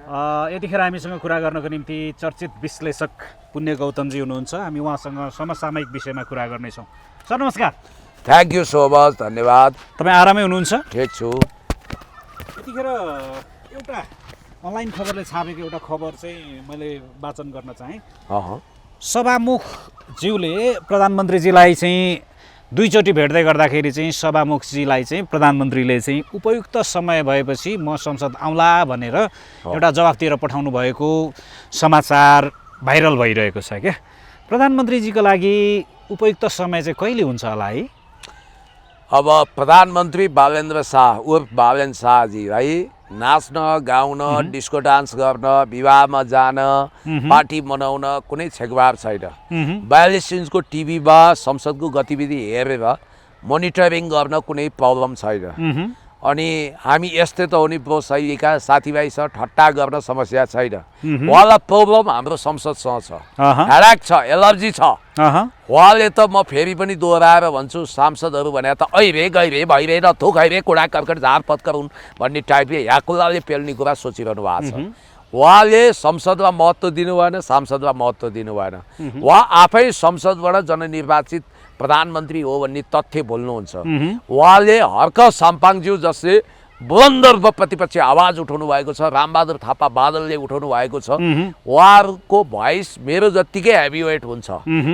यतिखेर हामीसँग कुरा गर्नको निम्ति चर्चित विश्लेषक पुण्य गौतमजी हुनुहुन्छ। हामी उहाँसँग समसामयिक विषयमा कुरा गर्नेछौँ। सर नमस्कार। थ्याङ्क यू सो मच, धन्यवाद। तपाईँ आरामै हुनुहुन्छ? ठिक छु। यतिखेर एउटा अनलाइन खबरले छापेको एउटा खबर चाहिँ मैले वाचन गर्न चाहेँ। सभामुखज्यूले प्रधानमन्त्रीजीलाई चाहिँ दुईचोटि भेट्दै गर्दाखेरि चाहिँ सभामुखजीलाई चाहिँ प्रधानमन्त्रीले चाहिँ उपयुक्त समय भएपछि म संसद आउँला भनेर एउटा जवाफतिर पठाउनु भएको समाचार भाइरल भइरहेको छ क्या। प्रधानमन्त्रीजीको लागि उपयुक्त समय चाहिँ कहिले हुन्छ होला है? अब प्रधानमन्त्री बालेन्द्र शाह उर्फ बालेन शाहजीलाई नाच्न गाउन डिस्को डान्स गर्न विवाहमा जान पार्टी मनाउन कुनै छेकबार छैन। 42 इन्चको टिभीमा संसदको गतिविधि हेरेर मोनिटरिङ गर्न कुनै प्रब्लम छैन। अनि हामी यस्तै त हो नि प्रो शैलीका साथीभाइसँग ठट्टा गर्न समस्या छैन। उहाँलाई प्रब्लम हाम्रो संसदसँग छ, हेडाक छ, एलर्जी छ। उहाँले त म फेरि पनि दोहोऱ्याएर भन्छु, सांसदहरू भने त ऐरे गैरे भइरे र थुक हैरे कुडा कर्कट झार पत्कर हुन् भन्ने टाइपले याकुल्लाले पेल्ने कुरा सोचिरहनु भएको छ। उहाँले संसदमा महत्त्व दिनु भएन, सांसदमा महत्त्व दिनु भएन। उहाँ आफै संसदबाट जननिर्वाचित प्रधानमन्त्री हो भन्ने तथ्य बोल्नुहुन्छ। उहाँले हर्क साम्पाङज्यू जसले बुलन्द रूपमा प्रतिपक्ष आवाज उठाउनु भएको छ, रामबहादुर थापा बादलले उठाउनु भएको छ, उहाँहरूको भोइस मेरो जत्तिकै हेभीवेट हुन्छ।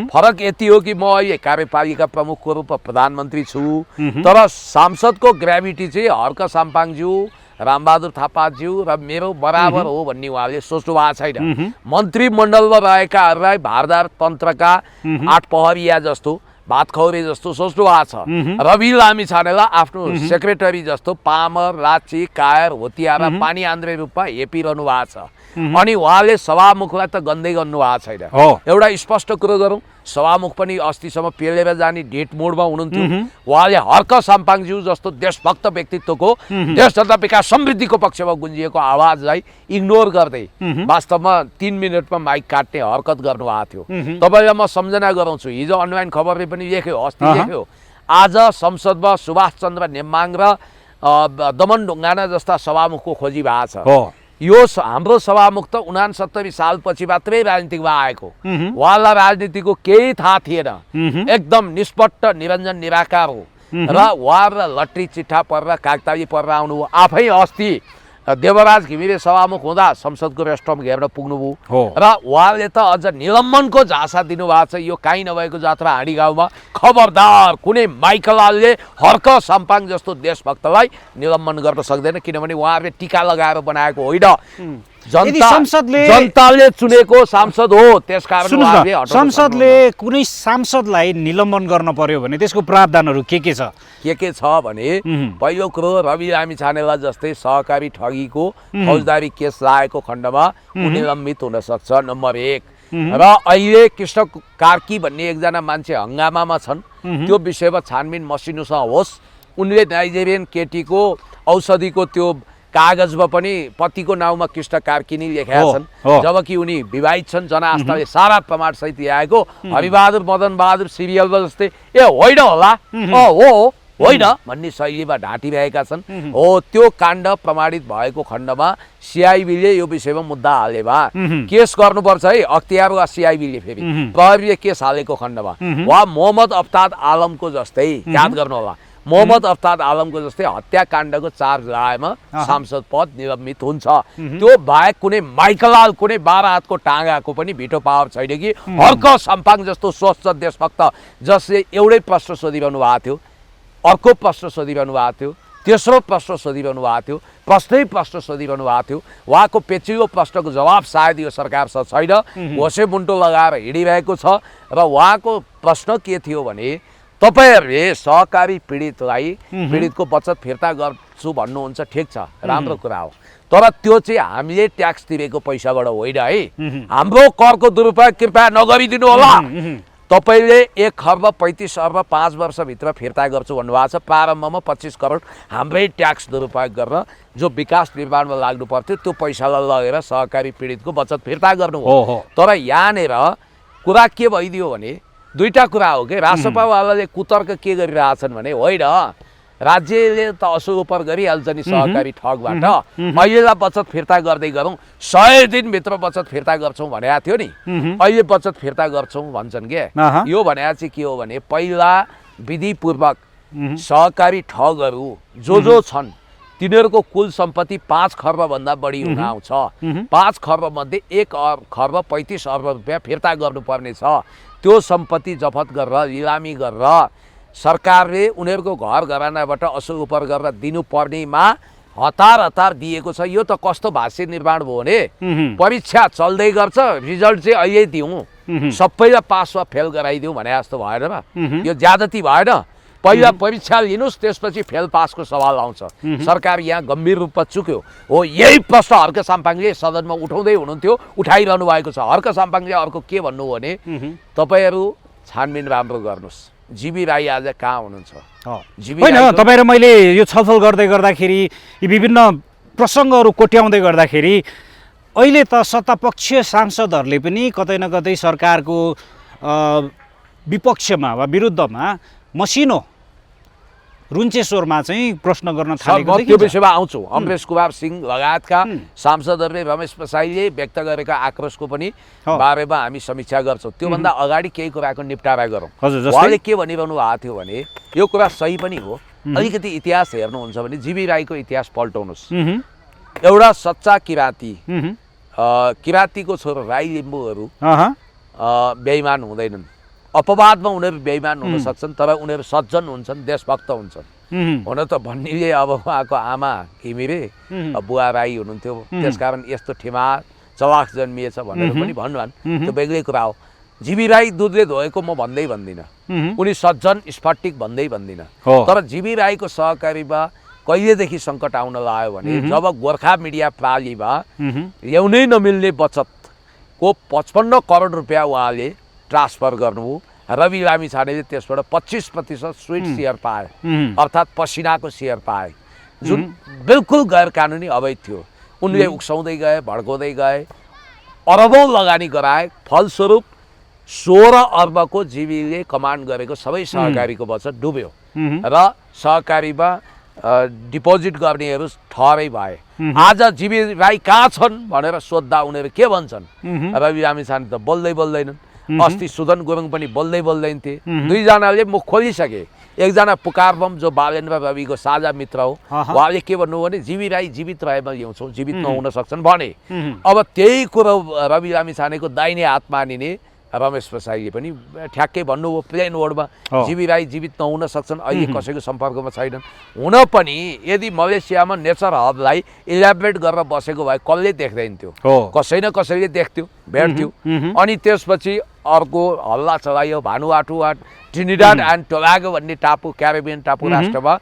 फरक यति हो कि म अहिले कार्यपालिका प्रमुखको रूपमा प्रधानमन्त्री छु, तर सांसदको ग्राभिटी चाहिँ हर्क साम्पाङज्यू, रामबहादुर थापाज्यू र मेरो बराबर हो भन्ने उहाँले सोच्नु भएको छैन। मन्त्रीमण्डलमा रहेकाहरूलाई भारदार तन्त्रका आठ पहरिया जस्तो, भात खौरे जस्तो सोच्नु भएको छ। रवि लामिछानेलाई आफ्नो सेक्रेटरी जस्तो पामर, लाची, कायर, होतियारा, पानी आन्द्रे रूपमा हेपिरहनु भएको छ। अनि उहाँले सभामुखलाई त गन्दै गर्नु भएको छैन। एउटा स्पष्ट कुरो गरौँ, सभामुख पनि अस्तिसम्म पेलेर जाने डेट मोडमा हुनुहुन्थ्यो। उहाँले हर्क साम्पाङज्यू जस्तो देशभक्त व्यक्तित्वको देश जनता विकास समृद्धिको पक्षमा गुन्जिएको आवाजलाई इग्नोर गर्दै वास्तवमा 3 मिनटमा माइक काट्ने हरकत गर्नुभएको थियो। तपाईँलाई म सम्झना गराउँछु, हिजो अनलाइन खबरले पनि लेख्यो, अस्ति लेख्यो, आज संसदमा सुभाष चन्द्र नेम्बाङ र दमन ढुङ्गाना जस्ता सभामुखको खोजी भएको छ। यो हाम्रो सभामुख त 69 सालपछि मात्रै राजनीतिमा आएको। उहाँलाई राजनीतिको केही थाहा थिएन, एकदम निष्पट्ट निरञ्जन निराकार हो र उहाँ र लट्री चिट्ठा परेर कागताली परेर आउनु। आफै अस्ति देवराज घिमिरे सभामुख हुँदा संसदको रेस्टरुम घेर्न पुग्नुभयो र उहाँले त अझ निलम्बनको झाँसा दिनुभएको छ। यो काहीँ नभएको जात्रा हाँडी गाउँमा खबरदार कुनै माइकलालले हर्क साम्पाङ जस्तो देशभक्तलाई निलम्बन गर्न सक्दैन, किनभने उहाँहरूले टिका लगाएर बनाएको होइन। जनताले चुनेको सांसद हो, त्यसकारण संसदले कुनै सांसदलाई निलम्बन गर्न पर्यो भने त्यसको प्रावधानहरू के छ? के छ भने पहिलो कुरो, रवि लामिछानेलाई जस्तै सहकारी ठगीको फौजदारी केस लागेको खण्डमा निलम्बित हुन सक्छ, नम्बर 1। र अहिले कृष्ण कार्की भन्ने एकजना मान्छे हङ्गामामा छन्, त्यो विषयमा छानबिन मसिनोसँग होस्। उनले नाइजेरियन केटीको औषधिको त्यो कागजमा पनि पतिको नाउँमा कृष्ण कार्की नै लेखेका छन्, जबकि उनी विवाहित छन्। जनआस्थाले सारा प्रमाण सहित ल्याएको हरिबहादुर मदन बहादुर सिरियलमा जस्तै ए होइन होला, हो होइन भन्ने शैलीमा ढाँटिरहेका छन्। हो, त्यो काण्ड प्रमाणित भएको खण्डमा सिआइबीले यो विषयमा मुद्दा हालेमा केस गर्नुपर्छ है। अख्तियार वा सिआइबीले फेरि प्रहरीले केस हालेको खण्डमा वा मोहम्मद अफ्ताब आलमको जस्तै, याद गर्नु होला, मोहम्मद अफ्ताब आलमको जस्तै हत्याकाण्डको चार्ज लगाएमा सांसद पद निलम्बित हुन्छ। त्यो बाहेक कुनै माइकलाल, कुनै 12 हातको टाँगाको पनि भिटो पावर छैन कि हर्क साम्पाङ जस्तो स्वच्छ देशभक्त जसले एउटै प्रश्न सोधिरहनु भएको थियो, अर्को प्रश्न सोधिरहनु भएको थियो, तेस्रो प्रश्न सोधिरहनु भएको थियो, प्रश्न सोधिरहनु भएको थियो। उहाँको पेचिलो प्रश्नको जवाब सायद यो सरकारसँग छैन, होसे मुन्टो लगाएर हिँडिरहेको छ। र उहाँको प्रश्न के थियो भने, तपाईहरुले सहकारी पीडितको बचत फिर्ता गर्छु भन्नुहुन्छ, ठिक छ, राम्रो कुरा हो, तर त्यो चाहिँ हामीले ट्याक्स तिरेको पैसाबाट होइन है। हाम्रो करको दुरुपयोग कृपया नगरिदिनु होला। तपाईले 1 खर्ब 35 अर्ब 5 वर्षभित्र फिर्ता गर्छु भन्नुभएको छ। प्रारम्भमा 25 करोड हाम्रै ट्याक्स दुरुपयोग गर्न जो विकास निर्माणमा लाग्नु पर्थ्यो त्यो पैसालाई लगेर सहकारी पीडितको बचत फिर्ता गर्नु हो। तर यहाँनेर कुरा के भइदियो भने दुईटा कुरा हो के, रासपावालाले कुतर्क के गरिरहेछन् भने होइन राज्यले त असोपर गरिहाल्छ नि सहकारी ठगबाट। पहिला बचत फिर्ता गर्दै गरौँ, 100 दिनभित्र बचत फिर्ता गर्छौँ भनेको थियो नि, अहिले बचत फिर्ता गर्छौँ भन्छन् के। यो भनेको चाहिँ के हो भने पहिला विधिपूर्वक सहकारी ठगहरू जो छन् तिनीहरूको कुल सम्पत्ति 5 खर्बभन्दा बढी हुन आउँछ। 5 खर्ब मध्ये 1 खर्ब 35 अर्ब रुपियाँ फिर्ता गर्नुपर्ने छ। त्यो सम्पत्ति जफत गरेर लिलामी गरेर सरकारले उनीहरूको घर घरानाबाट असो उपर गरेर दिनुपर्नेमा हतार दिएको छ। यो त कस्तो भाष्य निर्माण भयो भने परीक्षा चल्दै गर्छ, रिजल्ट चाहिँ अहिले दिउँ, सबैलाई पास वा फेल गराइदिउँ भने जस्तो भएन र। यो ज्यादती भएन। पहिला परीक्षा लिनुहोस्, त्यसपछि फेल पासको सवाल आउँछ। सरकार यहाँ गम्भीर रूपमा चुक्यो हो। यही प्रश्न हर्क साम्पाङले सदनमा उठाउँदै हुनुहुन्थ्यो, उठाइरहनु भएको छ। हर्क साम्पाङले अर्को के भन्नु हो भने तपाईहरू छानबिन राम्रो गर्नुहोस्, जीवी राई आज कहाँ हुनुहुन्छ? होइन, तपाईँ र मैले यो छलफल गर्दै गर्दाखेरि यी विभिन्न प्रसङ्गहरू कोट्याउँदै गर्दाखेरि अहिले त सत्तापक्षीय सांसदहरूले पनि कतै न कतै सरकारको विपक्षमा वा विरुद्धमा मसिनो रुन्चेश्वरमा चाहिँ प्रश्न गर्न थालेको त्यो विषयमा आउँछु। अमरेश कुमार सिंह लगायतका सांसदहरूले रमेश प्रसाईले व्यक्त गरेका आक्रोशको पनि बारेमा हामी समीक्षा गर्छौँ। त्योभन्दा अगाडि केही कुराको निपटारा गरौँ। उहाँले के भनिरहनु भएको थियो भने यो कुरा सही पनि हो। अलिकति इतिहास हेर्नुहुन्छ भने जीवी राईको इतिहास पल्टाउनुहोस्। एउटा सच्चा किराँती, किराँतीको छोरो राई लिम्बूहरू बेइमान हुँदैनन्। अपवादमा उनीहरू बेइमान हुन सक्छन्, तर उनीहरू सज्जन हुन्छन्, देशभक्त हुन्छन्। हुन त भन्नेले अब उहाँको आमा घिमिरे बुवा राई हुनुहुन्थ्यो, त्यसकारण यस्तो ठिमार चलाख जन्मिएछ भनेर पनि भन्नुभन्, त्यो बेग्लै कुरा हो। जीवी राई दुधले धोएको म भन्दिनँ, उनी सज्जन स्फटिक भन्दिनँ। तर जीवी राईको सहकारीमा कहिलेदेखि सङ्कट आउन लाग्यो भने जब गोर्खा मिडिया प्रणालीमा ल्याउनै नमिल्ने बचतको 55 करोड रुपियाँ उहाँले ट्रान्सफर गर्नुभयो। रवि लामिछानेले त्यसबाट 25% स्विट सेयर पाए, अर्थात् पसिनाको सेयर पाए, जुन बिल्कुल गैर कानुनी अवैध थियो। उनले उक्साउँदै गए, भड्काउँदै गए, अरबौँ लगानी गराए। फलस्वरूप 16 अर्बको जीवीले कमान्ड गरेको सबै सहकारीको बचत डुब्यो र सहकारीमा डिपोजिट गर्नेहरू ठहरै भए। आज जीवी राई कहाँ छन् भनेर सोद्धा उनीहरू के भन्छन्? रवि लामिछाने त बोल्दैनन्। अस्ति सुदन गुरुङ पनि बोल्दैन थिए। दुईजनाले मुख खोलिसके। एकजना पुकार बम जो बालेन्द्र रविको साझा मित्र हो, उहाँले के भन्नु भने जीवी राई जीवित रहेमा ल्याउँछौँ, जीवित नहुन सक्छन् भने। अब त्यही कुरो रवि लामिछानेको दाहिने हात मानिने रमेश प्रसाईले पनि ठ्याक्कै भन्नुभयो प्लेन वर्डमा, जीवी राई जीवित नहुन सक्छन्, अहिले कसैको सम्पर्कमा छैनन्। हुन पनि यदि मलेसियामा नेचर हबलाई इलाबरेट गरेर बसेको भए कसले देख्दैन थियो? कसै न कसैले देख्थ्यो, भेट्थ्यो। अनि त्यसपछि अर्को हल्ला चलायो भानुआटु वा ट्रिनिडाड एन्ड टोबागो भन्ने टापु, क्यारिबियन टापु राष्ट्रमा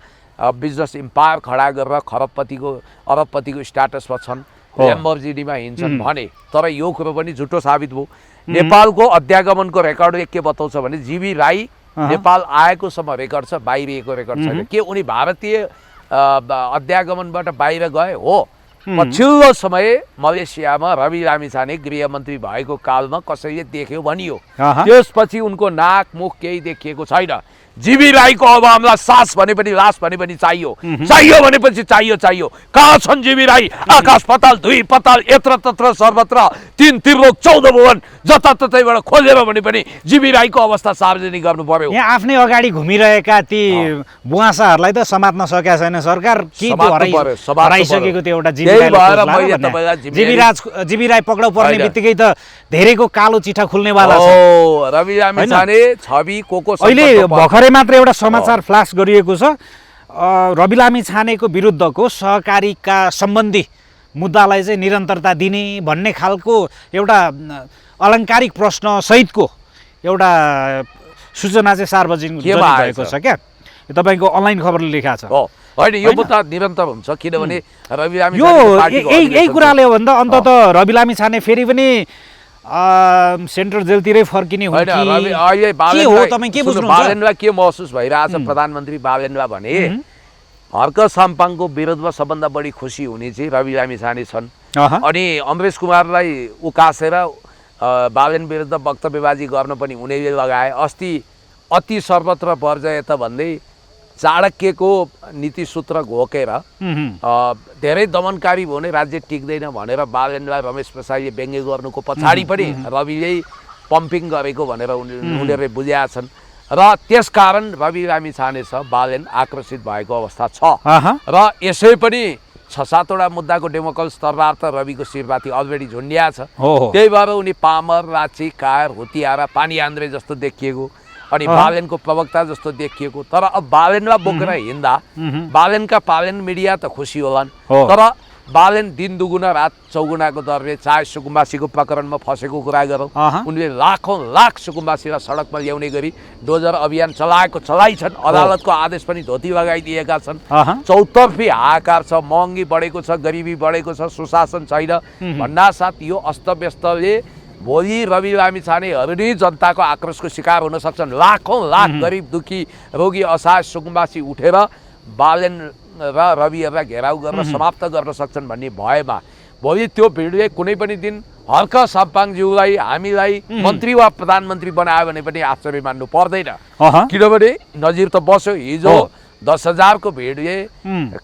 बिजनेस इम्पायर खडा गरेर अरबपतिको स्ट्याटसमा छन्, ल्याम्बोर्गिनीमा हिँड्छन् भने। तर यो कुरो पनि झुटो साबित भयो। नेपालको अध्यागमनको रेकर्डले के बताउँछ भने जीवी राई नेपाल आएको सम्म रेकर्ड छ, बाहिरिएको रेकर्ड छैन। के उनी भारतीय अध्यागमनबाट बाहिर गए? हो। पछिल्लो समय मलेसियामा रवि लामिछाने गृहमन्त्री भएको कालमा कसैले देख्यो भनियो, त्यसपछि उनको नाक मुख केही देखिएको छैन। जीवी राईको अब हामीलाई सास भने पनि लास भने पनि चाहियो भनेपछि चाहियो। कहाँ छन् जीवी राई? आकाश पताल, धुई पताल, यत्र तत्र सर्वत्र, 3 त्रिलोक 14 भुवन जताततैबाट खोजेर भने पनि जीवी राईको अवस्था सार्वजनिक गर्नु पर्यो। यहाँ आफ्नै अगाडि घुमिरहेका ती बुवासाहरूलाई त समात्न सकेका छैन सरकार। के हराइसकेको त्यो एउटा जीवी राई पक्राउ पर्ने बित्तिकै त धेरैको कालो चिठा खुल्नेवाला छ। रवि लामिछाने छवि को अहिले भर्खरै मात्र एउटा समाचार फ्ल्यास गरिएको छ। रवि लामिछानेको विरुद्धको सहकारीका सम्बन्धी मुद्दालाई चाहिँ निरन्तरता दिने भन्ने खालको एउटा अलङ्कारिक प्रश्न सहितको एउटा सूचना चाहिँ सार्वजनिक भएको छ क्या। तपाईँको अनलाइन खबरले लेखाएको छ। होइन, यो मुद्दा निरन्तर हुन्छ किनभने रवि लामिछाने यही कुराले हो भने त अन्तत रवि लामिछाने फेरि पनि सेन्ट्रल जेलतिरै फर्किने हो कि के हो? तपाईँ के बुझ्नुहुन्छ? बालेन्द्रलाई के महसुस भइरहेछ? प्रधानमन्त्री बालेन्द्र भने हर्क साम्पाङको विरोधमा सबभन्दा बढी खुसी हुने चाहिँ रवि लामिछाने छन्। अनि अमरेश कुमारलाई उकासेर बालेन्द्र विरुद्ध वक्तव्यबाजी गर्न पनि उनीहरूले लगाए। अस्ति अति सर्वत्र वर्जय त भन्दै चाणक्यको नीति सूत्र घोकेर धेरै दमनकारी भयो भने राज्य टिक्दैन भनेर बालेनलाई रमेश प्रसादले व्यङ्ग्य गर्नुको पछाडि पनि रविले पम्पिङ गरेको भनेर उनीहरूले बुझेका छन् र त्यसकारण रवि लामिछाने छ बालेन आकर्षित भएको अवस्था छ र यसै पनि 6-7वटा मुद्दाको डेमोक्रेटिक स्तरबाट रविको शिरमाथि अलरेडी झुन्डिया छ त्यही भएर उनी पामर राची कायर हुतियारा पानी आन्द्रे जस्तो देखिएको अनि बालेनको प्रवक्ता जस्तो देखिएको तर अब बालेनलाई बोकेर हिँड्दा बालेनका पालेन मिडिया त खुसी होलान् तर बालेन दिन दुगुना रात चौगुनाको दरले चाहे सुकुम्बासीको प्रकरणमा फसेको कुरा गरौँ उनले लाख सुकुम्बासीलाई सडकमा ल्याउने गरी डोजर अभियान चलाइछन् अदालतको आदेश पनि धोती लगाइदिएका छन् चौतर्फी हाहाकार छ महँगी बढेको छ गरिबी बढेको छ सुशासन छैन भन्नासाथ यो अस्तव्यस्तले भोलि रवि लामिछानेहरू नै जनताको आक्रोशको शिकार हुन सक्छन् लाख गरिब दुखी रोगी असहाय सुकुम्बासी उठेर बालेन र रविहरूलाई घेराउ गरेर समाप्त गर्न सक्छन् भन्ने भएमा भोलि त्यो भिडले कुनै पनि दिन हर्क साम्पाङज्यूलाई हामीलाई मन्त्री वा प्रधानमन्त्री बनायो भने पनि आश्चर्य मान्नु पर्दैन किनभने नजिर त बस्यो हिजो 10,000 को भिडले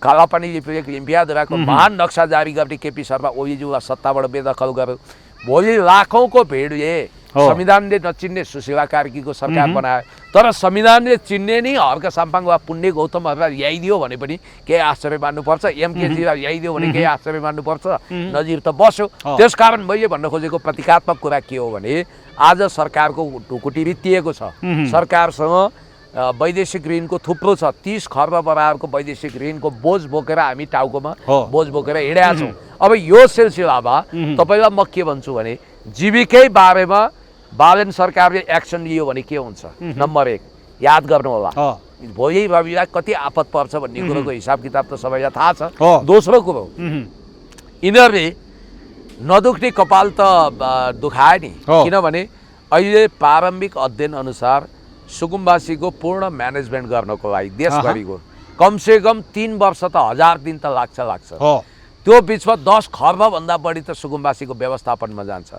कालापानी लिम्पियाद्वाराको महान नक्सा जारी गर्ने केपी शर्मा ओलीज्यूलाई सत्ताबाट बेदखल गर्यो भोलि लाखौँको भिडले संविधानले नचिन्ने सुशीला कार्कीको सरकार बनायो तर संविधानले चिन्ने नि हर्क साम्पाङ वा पुण्य गौतमहरूलाई ल्याइदियो भने पनि केही आश्चर्य मान्नुपर्छ एमकेजीलाई ल्याइदियो भने केही आश्चर्य मान्नुपर्छ नजिर त बस्यो त्यसकारण मैले भन्न खोजेको प्रतीकात्मक कुरा के हो भने आज सरकारको ढुकुटी रित्तिएको छ सरकारसँग वैदेशिक ऋणको थुप्रो छ 30 खर्ब बराबरको वैदेशिक ऋणको बोझ बोकेर हामी टाउकोमा बोझ बोकेर हिँडेका छौँ अब यो सिलसिलामा तपाईलाई म के भन्छु भने जीविकै बारेमा बालेन सरकारले एक्सन लियो भने के हुन्छ नम्बर 1 याद गर्नु होला भोलि रविलाई कति आपत पर्छ भन्ने कुरोको हिसाब किताब त सबैलाई थाहा छ दोस्रो कुरो यिनीहरूले नदुख्ने कपाल त दुखाए नि किनभने अहिले प्रारम्भिक अध्ययन अनुसार सुकुम्बासीको पूर्ण म्यानेजमेन्ट गर्नको लागि देशभरिको कमसेकम 3 वर्ष त 1000 दिन त लाग्छ त्यो बिचमा 10 खर्ब भन्दा बढी त सुकुम्बासीको व्यवस्थापनमा जान्छ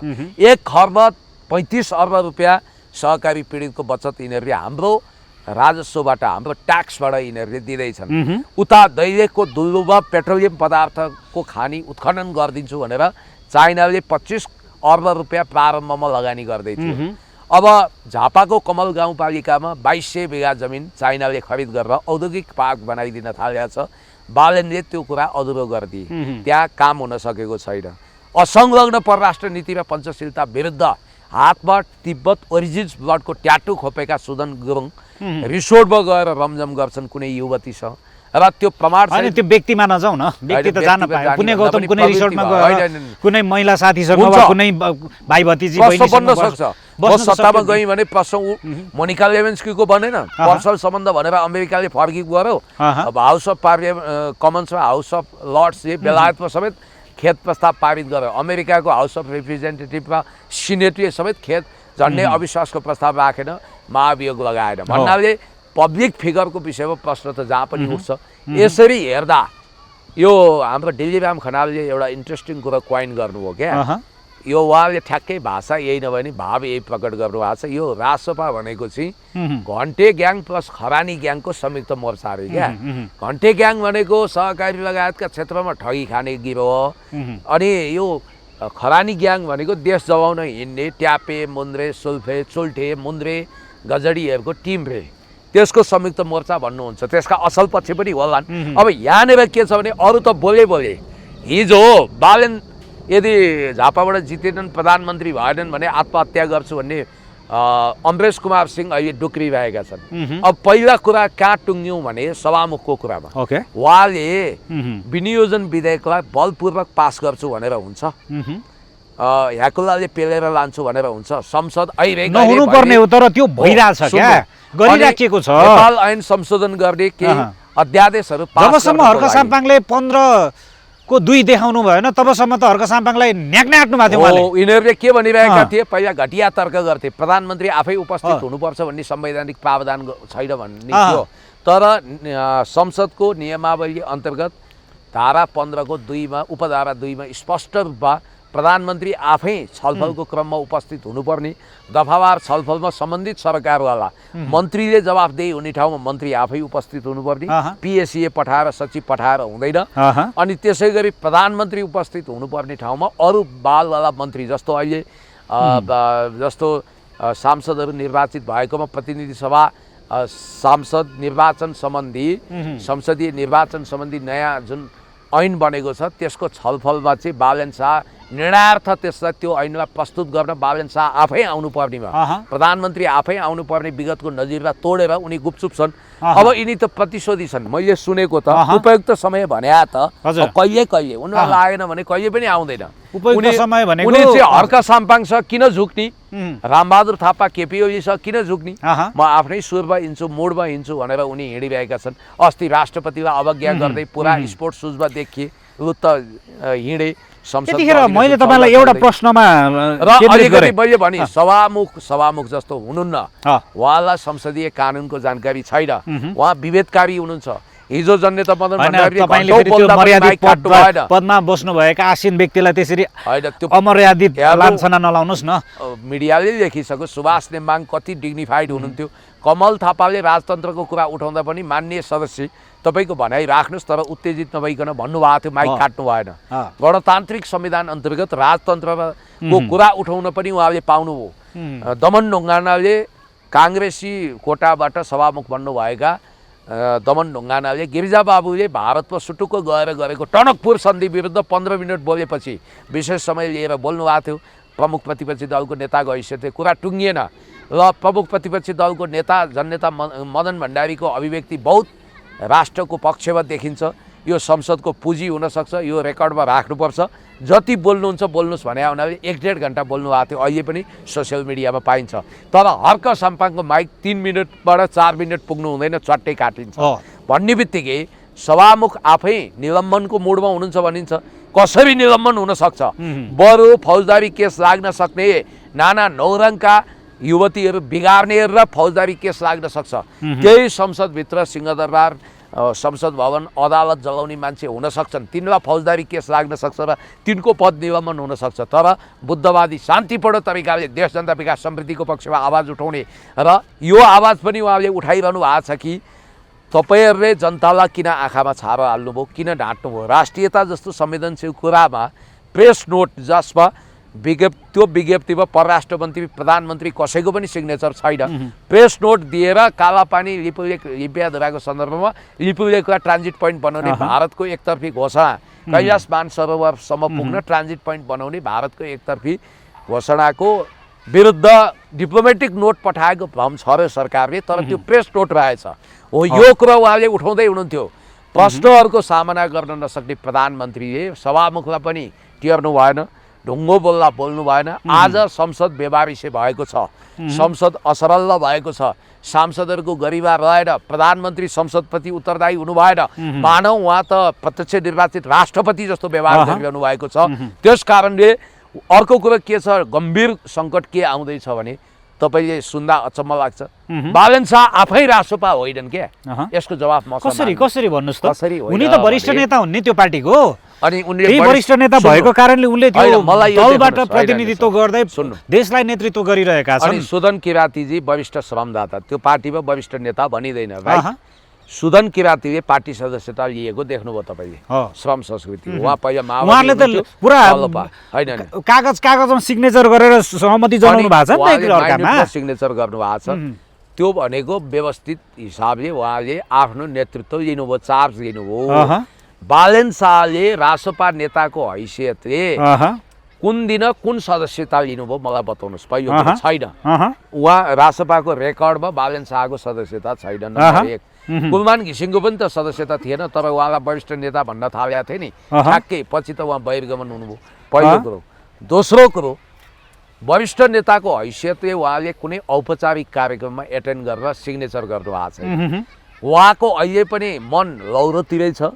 1 खर्ब 35 अर्ब रुपियाँ सहकारी पीडितको बचत यिनीहरूले हाम्रो राजस्वबाट हाम्रो ट्याक्सबाट यिनीहरूले दिँदैछन् उता दैलेखको दुल्लुवा पेट्रोलियम पदार्थको खानी उत्खनन गरिदिन्छु भनेर चाइनाले 25 अर्ब रुपियाँ प्रारम्भमा लगानी गर्दैथ्यो अब झापाको कमल गाउँपालिकामा 2200 बिघा जमिन चाइनाले खरिद गरेर औद्योगिक पार्क बनाइदिन थालेको छ बालेनले त्यो कुरा अधुरो गरिदिए त्यहाँ काम हुन सकेको छैन असंलग्न परराष्ट्र नीति र पञ्चशीलता विरुद्ध हातमा तिब्बत ओरिजिन्स ब्लडको ट्याटु खोपेका सुदन गुरुङ रिसोर्टमा गएर रमझम गर्छन् कुनै युवतीसँग र त्यो प्रमाण अनि त्यो व्यक्तिमा नजाऊ न व्यक्ति त जान पायो कुनै गौतम कुनै रिसोर्टमा गएर कुनै महिला साथीसँग वा कुनै भाइ भतिजी बहिनी सक्छ म सत्तामा गएँ भने प्रश्न मोनिका लेविन्स्कीको बनेन पर्सनल सम्बन्ध भनेर अमेरिकाले फर्की गर्यो अब हाउस अफ कमन्स र हाउस अफ लर्ड्सले बेलायतमा समेत खेत प्रस्ताव पारित गर्यो अमेरिकाको हाउस अफ रिप्रेजेन्टेटिभमा सिनेटले समेत खेत झन्डै अविश्वासको प्रस्ताव राखेन महाभियोग लगाएन भन्नाले पब्लिक फिगरको विषयमा प्रश्न त जहाँ पनि उठ्छ यसरी हेर्दा यो हाम्रो डिल्लीराम खनालले एउटा इन्ट्रेस्टिङ कुरा क्वाइन गर्नुभयो क्या यो उहाँले ठ्याक्कै भाषा यही नभए नि भाव यही प्रकट गर्नुभएको छ यो रासोपा भनेको चाहिँ घन्टे ग्याङ प्लस खरानी ग्याङको संयुक्त मोर्चा अरे क्या घन्टे ग्याङ भनेको सहकारी लगायतका क्षेत्रमा ठगी खाने गिरोह अनि यो खरानी ग्याङ भनेको देश जगाउन हिँड्ने ट्यापे मुन्द्रे सुल्फे चुल्ठे मुन्द्रे गजडीहरूको टिम रे त्यसको संयुक्त मोर्चा भन्नुहुन्छ त्यसका असल पक्ष पनि होलान् अब यहाँनिर के छ भने अरू त बोले हिजो बालेन यदि झापाबाट जितेनन् प्रधानमन्त्री भएनन् भने आत्महत्या गर्छु भन्ने अमरेश कुमार सिंह अहिले डुक्रिरहेका छन् अब पहिला कुरा कहाँ टुङ्ग्यौँ भने सभामुखको कुरामा उहाँले विनियोजन विधेयकलाई बलपूर्वक पास गर्छु भनेर हुन्छ ह्याकुलाले पेलेर लान्छु भनेर हुन्छ संसद अहिले नहुनु पर्ने हो तर त्यो भइरहेछ क्या गरिराखेको छ नेपाल ऐन संशोधन गर्ने केही अध्यादेशहरू पास जबसम्म हर्क साम्पाङले 15 को 2 देखाउनु भएन तबसम्म त हर्क साम्पाङलाई न्याक्नु भएको थियो उहाँले यिनीहरूले के भनिरहेका थिए पहिला घटिया तर्क गर्थे प्रधानमन्त्री आफै उपस्थित हुनुपर्छ भन्ने संवैधानिक प्रावधान छैन भन्ने थियो तर संसदको नियमावली अन्तर्गत धारा 15 को 2 मा उपधारा 2 मा स्पष्ट रूपमा प्रधानमन्त्री आफै छलफलको क्रममा उपस्थित हुनुपर्ने, दफावार छलफलमा सम्बन्धित सरकारवाला मन्त्रीले जवाफदेही हुने ठाउँमा मन्त्री आफै उपस्थित हुनुपर्ने, पिएसए पठाएर सचिव पठाएर हुँदैन। अनि त्यसै गरी प्रधानमन्त्री उपस्थित हुनुपर्ने ठाउँमा अरू बालवाला मन्त्री जस्तो अहिले जस्तो सांसदहरू निर्वाचित भएकोमा प्रतिनिधि सभा सांसद निर्वाचन सम्बन्धी संसदीय निर्वाचन सम्बन्धी नयाँ जुन ऐन बनेको छ त्यसको छलफलमा चाहिँ बालेन शाह निर्णयार्थ त्यसलाई त्यो ऐनलाई प्रस्तुत गर्न बालेन शाह आफै आउनुपर्नेमा प्रधानमन्त्री आफै आउनुपर्ने विगतको नजिरलाई तोडेर उनी गुपचुप छन्। अब यिनी त प्रतिशोधी छन्। मैले सुनेको त उपयुक्त समय भने त कहिले कहिले उनीहरूलाई आएन भने कहिले पनि आउँदैन। उपयुक्त समय भनेको उनी चाहिँ हर्क साम्पाङसँग किन झुक्ने, रामबहादुर थापा केपी ओलीसँग किन झुक्ने, म आफ्नै सुरमा हिँड्छु मोडमा हिँड्छु भनेर उनी हिँडिरहेका छन्। अस्ति राष्ट्रपतिलाई अवज्ञा गर्दै पुरा स्पोर्ट सुजमा देखिए रुत्त हिँडे संसद। त्यतिखेर मैले तपाईँलाई एउटा प्रश्नमा र अलिकति मैले भने सभामुख जस्तो हुनुहुन्न, उहाँलाई संसदीय कानुनको जानकारी छैन, उहाँ विभेदकारी हुनुहुन्छ। हिजो जन्ने त मदन भण्डारीले पदमा बस्नुभएका आसीन व्यक्तिलाई त्यसरी अमर्यादित लान्छना नलाउनुहोस् न। मिडियाले लेखिसक्यो सुभाष नेम्बाङ कति डिग्निफाइड हुनुहुन्थ्यो। कमल थापाले राजतन्त्रको कुरा उठाउँदा पनि माननीय सदस्य तपाईँको भनाइ राख्नुहोस् तर उत्तेजित नभइकन भन्नुभएको थियो, माइक काट्नु भएन। गणतान्त्रिक संविधान अन्तर्गत राजतन्त्रको कुरा उठाउन पनि उहाँले पाउनुभयो। दमन ढुङ्गानाले काङ्ग्रेसी कोटाबाट सभामुख बन्नुभएका दमन ढुङ्गानाले गिरिजाबाबुले भारतमा सुटुक्क गएर गरेको टनकपुर सन्धि विरुद्ध 15 मिनट बोलेपछि विशेष समय लिएर बोल्नुभएको थियो। प्रमुख प्रतिपक्षी दलको नेताको हैसियतले कुरा टुङ्गिएन र प्रमुख प्रतिपक्षी दलको नेता जननेता मदन भण्डारीको अभिव्यक्ति बहुत राष्ट्रको पक्षमा देखिन्छ। यो संसदको पुँजी हुनसक्छ, यो रेकर्डमा राख्नुपर्छ। जति बोल्नुहुन्छ बोल्नुहोस् भने उनीहरूले 1-1.5 घन्टा बोल्नुभएको थियो, अहिले पनि सोसियल मिडियामा पाइन्छ। तर हर्क साम्पाङको माइक 3 मिनटबाट 4 मिनट पुग्नु हुँदैन, चट्टै काटिन्छ। भन्ने बित्तिकै सभामुख आफै निलम्बनको मुडमा हुनुहुन्छ भनिन्छ। कसरी निलम्बन हुन सक्छ? बरु फौजदारी केस लाग्न सक्ने नाना नौरङका युवतीहरू बिगार्नेहरू र फौजदारी केस लाग्न सक्छ। केही संसदभित्र सिंहदरबार संसद भवन अदालत जलाउने मान्छे हुन सक्छन्, तिनलाई फौजदारी केस लाग्न सक्छ र तिनको पद निलम्बन हुन सक्छ। तर बुद्धवादी शान्तिपूर्ण तरिकाले देश जनता विकास समृद्धिको पक्षमा आवाज उठाउने र यो आवाज पनि उहाँले उठाइरहनु भएको छ कि तपाईँहरूले जनतालाई किन आँखामा छारो हाल्नुभयो, किन ढाँट्नुभयो? राष्ट्रियता जस्तो संवेदनशील कुरामा प्रेस नोट जसमा त्यो विज्ञप्तिमा परराष्ट्र मन्त्री प्रधानमन्त्री कसैको पनि सिग्नेचर छैन। प्रेस नोट दिएर कालापानी लिपियाधुराको सन्दर्भमा लिपुलेखलाई ट्रान्जिट पोइन्ट बनाउने भारतको एकतर्फी घोषणा, कैलाश मानसरोवरसम्म पुग्न ट्रान्जिट पोइन्ट बनाउने भारतको एकतर्फी घोषणाको विरुद्ध डिप्लोमेटिक नोट पठाएको भ्रम छ र सरकारले, तर त्यो प्रेस नोट रहेछ हो। यो कुरा उहाँले उठाउँदै हुनुहुन्थ्यो। प्रश्नहरूको सामना गर्न नसक्ने प्रधानमन्त्रीले सभामुखलाई पनि टेर्नु भएन, ढुङ्गो बोल्नु भएन। आज संसद बेबारिसे भएको छ, संसद असरल्ल भएको छ, सांसदहरूको गरिमा रहेन, प्रधानमन्त्री संसदप्रति उत्तरदायी हुनु भएन। मानव उहाँ त प्रत्यक्ष निर्वाचित राष्ट्रपति जस्तो व्यवहार गरिरहनु भएको छ। त्यस कारणले अर्को कुरा के छ, गम्भीर सङ्कट के आउँदैछ भने तपाईँले सुन्दा अचम्म लाग्छ, बालेन शाह आफै रासोपा होइनन् के? यसको जवाफ म कसरी भन्नुहोस् त? उनी त वरिष्ठ नेता हुन् नि त्यो पार्टीको, अनि उनले वरिष्ठ नेता भएको कारणले उनले त्यो दलबाट प्रतिनिधित्व गर्दै देशलाई नेतृत्व गरिरहेका छन्। सुदन किरातीजी वरिष्ठ श्रमदाता, त्यो पार्टीमा वरिष्ठ नेता भनिँदैन भाइ। सुदन किरातीले पार्टी सदस्यता लिएको देख्नुभयो तपाईँले, श्रम संस्कृति। उहाँ पहिला उहाँले त पुरा कागजमा सिग्नेचर गरेर सहमति जनाउनु भएको छ, सिग्नेचर गर्नुभएको छ। त्यो भनेको व्यवस्थित हिसाबले उहाँले आफ्नो नेतृत्व लिनुभयो, चार्ज लिनुभयो। बालेन शाहले रासोपा नेताको हैसियतले कुन दिन कुन सदस्यता लिनुभयो मलाई बताउनुहोस्। पहिलो छैन, उहाँ रासोपाको रेकर्डमा बालेन शाहको सदस्यता छैन। नम्बर 1, कुलमान घिसिङको पनि त सदस्यता थिएन, तर उहाँलाई वरिष्ठ नेता भन्न थालेका थिए नि ठ्याक्कै, पछि त उहाँ बहिर्गमन हुनुभयो। पहिलो कुरो। दोस्रो कुरो, वरिष्ठ नेताको हैसियतले उहाँले कुनै औपचारिक कार्यक्रममा एटेन्ड गरेर सिग्नेचर गर्नुभएको छैन। उहाँको अहिले पनि मन लौरोतिरै छ।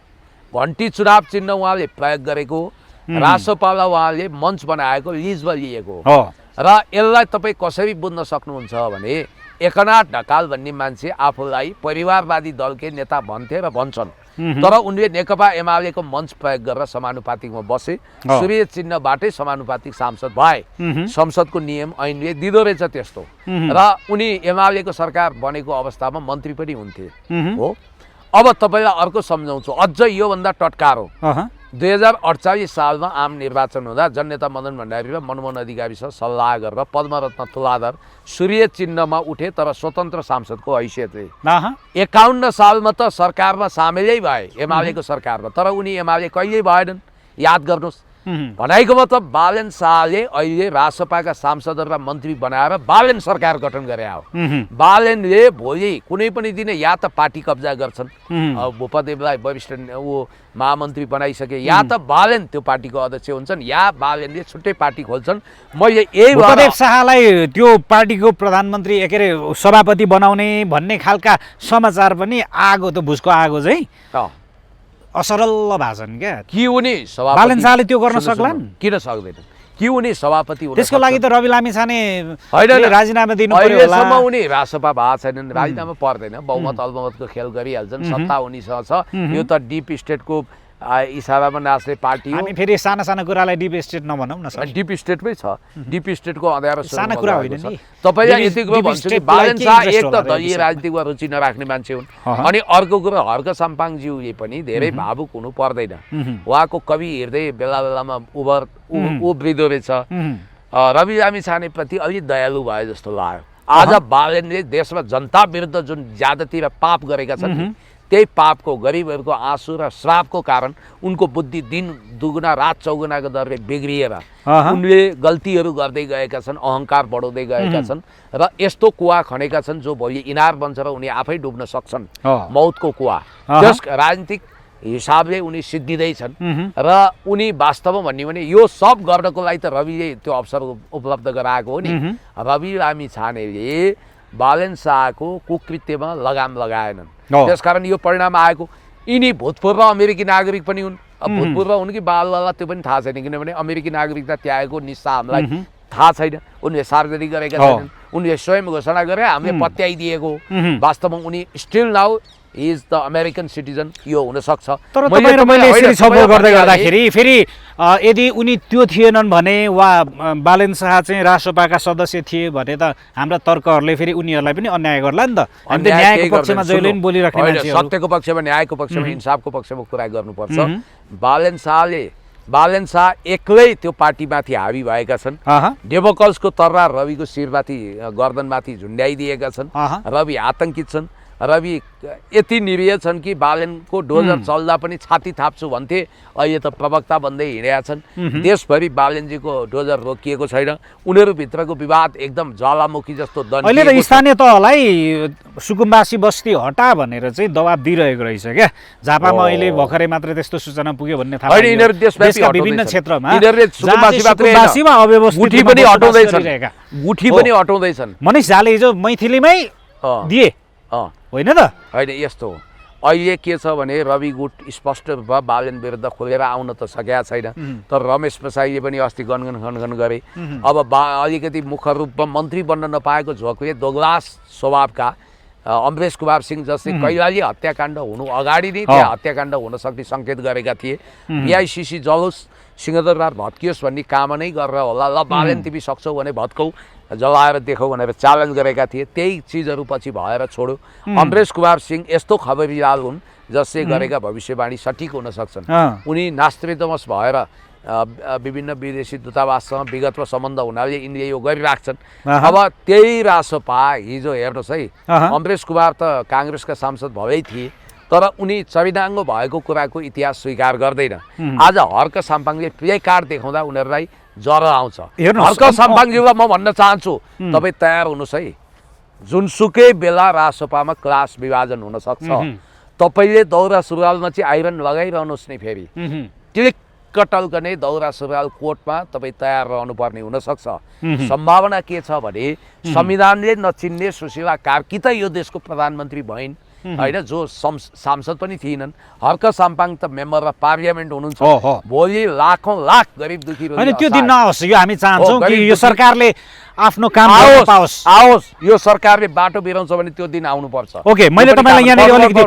घन्टी चुनाव चिन्ह उहाँले प्रयोग गरेको, रासोपालाई उहाँले मञ्च बनाएको, लिजमा लिएको हो। र यसलाई तपाईँ कसरी बुझ्न सक्नुहुन्छ भने एकनाथ ढकाल भन्ने मान्छे आफूलाई परिवारवादी दलकै नेता भन्थे र भन्छन्। तर उनले नेकपा एमालेको मञ्च प्रयोग गरेर समानुपातिकमा बसे, सूर्य चिन्हबाटै समानुपातिक सांसद भए। संसदको नियम ऐनले दिँदो रहेछ त्यस्तो, र उनी एमालेको सरकार बनेको अवस्थामा मन्त्री पनि हुन्थे हो। अब तपाईँलाई अर्को सम्झाउँछु, अझ योभन्दा टटकारो। 2048 सालमा आम निर्वाचन हुँदा जननेता मदन भण्डारी र मनमोहन अधिकारीसँग सल्लाह गरेर पद्मरत्न तुलाधर सूर्य चिन्हमा उठे, तर स्वतन्त्र सांसदको हैसियतले। 51 सालमा त सरकारमा सामेलै भए, एमालेको सरकारमा, तर उनी एमाले कहिल्यै भएनन्। याद गर्नुहोस्। भनाइको मतलब बालेन शाहले अहिले रासपाका सांसदहरूलाई मन्त्री बनाएर बालेन सरकार गठन गरे हो। बालेनले भोलि कुनै पनि दिन या त पार्टी कब्जा गर्छन्, भूपदेवलाई वरिष्ठ महामन्त्री बनाइसके, या त बालेन त्यो पार्टीको अध्यक्ष हुन्छन्, या बालेनले छुट्टै पार्टी खोल्छन्। मैले यही भूपदेव शाहलाई त्यो पार्टीको प्रधानमन्त्री के अरे सभापति बनाउने भन्ने खालका समाचार पनि आगो, त भुसको आगो चाहिँ असरल भाषण क्या। कि उनी बालेन शाहले त्यो गर्न सक्लान्? किन सक्दैनन्? कि उनी सभापति हुन त्यसको लागि त रवि लामिछाने राजीनामा दिनु पर्यो होला। अहिलेसम्म उनी रासपा भएको छैनन्, राजीनामा पर्दैन, बहुमत अल्पमतको खेल गरिहाल्छन्, सत्ता उनीसँग छ। यो त डिप स्टेटको इसारामा नाच्ने पार्टी हो। हामी फेरि साना साना कुरालाई डिप स्टेट नभनौँ न सर। डिप स्टेटमै छ, डिप स्टेटको अँध्यारो साना कुरा होइन नि। तपाईँलाई यति कुरा भन्छु कि बालेन शाह एक त दलीय राजनीतिमा रुचि नराख्ने मान्छे हुन्, अनि अर्को कुरा हर्क साम्पाङज्यूले पनि धेरै भावुक हुनु पर्दैन। उहाँको कवि हृदय बेला बेलामा उब्रिँदो रहेछ। रवि लामिछानेप्रति अलि दयालु भए जस्तो लाग्यो। आज बालेनले देशमा जनता विरुद्ध जुन ज्यादती र पाप गरेका छन्, त्यही पापको, गरिबहरूको आँसु र श्रापको कारण उनको बुद्धि दिन दुगुना रात चौगुनाको दरले बिग्रिएर उनले गल्तीहरू गर्दै गएका छन्, अहङ्कार बढाउँदै गएका छन्, र यस्तो कुवा खनेका छन् जो भोलि इनार बन्छ र उनी आफै डुब्न सक्छन्, मौतको कुवा। त्यस राजनीतिक हिसाबले उनी सिद्धिँदैछन्, र उनी वास्तवमा भन्यो भने यो सब गर्नको लागि त रविले त्यो अवसर उपलब्ध गराएको हो नि। रवि लामिछानेले बालेन शाहको कुकृत्यमा लगाम लगाएनन्, त्यसकारण यो परिणाम आएको। यिनी भूतपूर्व अमेरिकी नागरिक पनि हुन्। अब भूतपूर्व हुन् कि बालवाला त्यो पनि थाहा छैन, किनभने अमेरिकी नागरिकता त्यागेको निस्सा हामीलाई थाहा छैन। उनले सार्वजनिक गरेका छैनन्, उनले स्वयं घोषणा गरे, हामीले पत्याइदिएको। वास्तवमा उनी still now is the American citizen, यो हुनसक्छ। तर तपाईँ र मैले यसरी छलफल गर्दै गर्दाखेरि फेरि यदि उनी त्यो थिएनन् भने वा बालेन शाह चाहिँ रासपाका सदस्य थिए भने त हाम्रा तर्कहरूले फेरि उनीहरूलाई पनि अन्याय गर्ला नि त। हामी त न्यायको पक्षमा जहिले पनि बोलिराख्ने मान्छे हो। सत्यको पक्षमा, न्यायको पक्षमा, इन्साफको पक्षमा कुरा गर्नुपर्छ। बालेन शाह एक्लै त्यो पार्टीमाथि हावी भएका छन्। डेमोक्रेट्सको तर्रा रविको शिरमाथि, गर्दनमाथि झुन्ड्याइदिएका छन्। रवि आतंकित छन्। रवि यति निरीह छन् कि बालेनको डोजर चल्दा पनि छाती थाप्छु भन्थे, अहिले त प्रवक्ता बन्दै हिँडेका छन्। देशभरि बालेनजीको डोजर रोकिएको छैन। उनीहरूभित्रको विवाद एकदम ज्वालामुखी जस्तो अहिले त स्थानीय तहलाई सुकुम्बासी बस्ती हटा भनेर चाहिँ दबाब दिइरहेको रहेछ क्या। झापामा अहिले भर्खरै मात्र त्यस्तो सूचना पुग्यो भन्ने थाहा पाइयो। यिनीहरू देशका विभिन्न क्षेत्रमा यिनीहरूले सुकुम्बासीमा अव्यवस्थित गुठी पनि हटाउँदैछन्। मनिष झाले हिजो मैथिलीमै दिए होइन त? होइन, यस्तो हो। अहिले के छ भने रवि गुट स्पष्ट रूपमा बालेन विरुद्ध खोलेर आउन त सकेका छैन, तर रमेश प्रसाईले पनि अस्ति गनगन खनगन गरे। अब अलिकति मुख्य रूपमा मन्त्री बन्न नपाएको झोकले दोगलास स्वभावका अमरेश कुमार सिंह जस्तै कैलाली हत्याकाण्ड हुनु अगाडि नै त्यहाँ हत्याकाण्ड हुन सक्ने सङ्केत गरेका थिए। बिआइसिसी जलोस्, सिंहदरबार भत्कियोस् भन्ने कामना नै गरेर होला, ल बालेन तिमी सक्छौ भने भत्कौ, जलाएर देखाउ भनेर च्यालेन्ज गरेका थिए। त्यही चिजहरू पछि भएर छोड्यो। अमरेश कुमार सिंह यस्तो खबरियाल हुन् जसले गरेका भविष्यवाणी सठिक हुन सक्छन्। उनी नास्त्रेदमस भएर विभिन्न विदेशी दूतावाससँग विगतमा सम्बन्ध हुनाले यिनले यो गरिराख्छन्। अब त्यही रासपा हिजो हेर्नुहोस् है, अमरेश कुमार त काङ्ग्रेसका सांसद भएकै थिए, तर उनी चविदाङ्गो भएको कुराको इतिहास स्वीकार गर्दैन। आज हर्क साम्पाङले प्ले कार्ड देखाउँदा उनीहरूलाई ज्वरो आउँछ। हर्क साम्पाङज्यूलाई म भन्न चाहन्छु, तपाईँ तयार हुनुहोस् है। जुनसुकै बेला रासपामा क्लास विभाजन हुन सक्छ। तपाईँले दौरा सुरुवालमा चाहिँ आइरन लगाइरहनुहोस् नै, फेरि टल्कने दौरा सुरुवाल कोर्टमा तपाईँ तयार रहनुपर्ने हुनसक्छ। सम्भावना के छ भने संविधानले नचिन्ने सुशीला कार्की त यो देशको प्रधानमन्त्री भइन् होइन, जो सांसद पनि थिएनन्। हर्क साम्पाङ त मेम्बर अफ पार्लियामेन्ट हुनुहुन्छ। भोलि लाखौँ लाख गरिब दुखी होइन, त्यो दिन नहोस्। यो हामी चाहन्छौँ कि यो सरकारले आफ्नो काम गर्न पाओस्। आओस् यो सरकारले बाटो बिराउँछ भने त्यो दिन आउनुपर्छ। ओके, मैले तपाईँलाई यहाँनिर अलिकति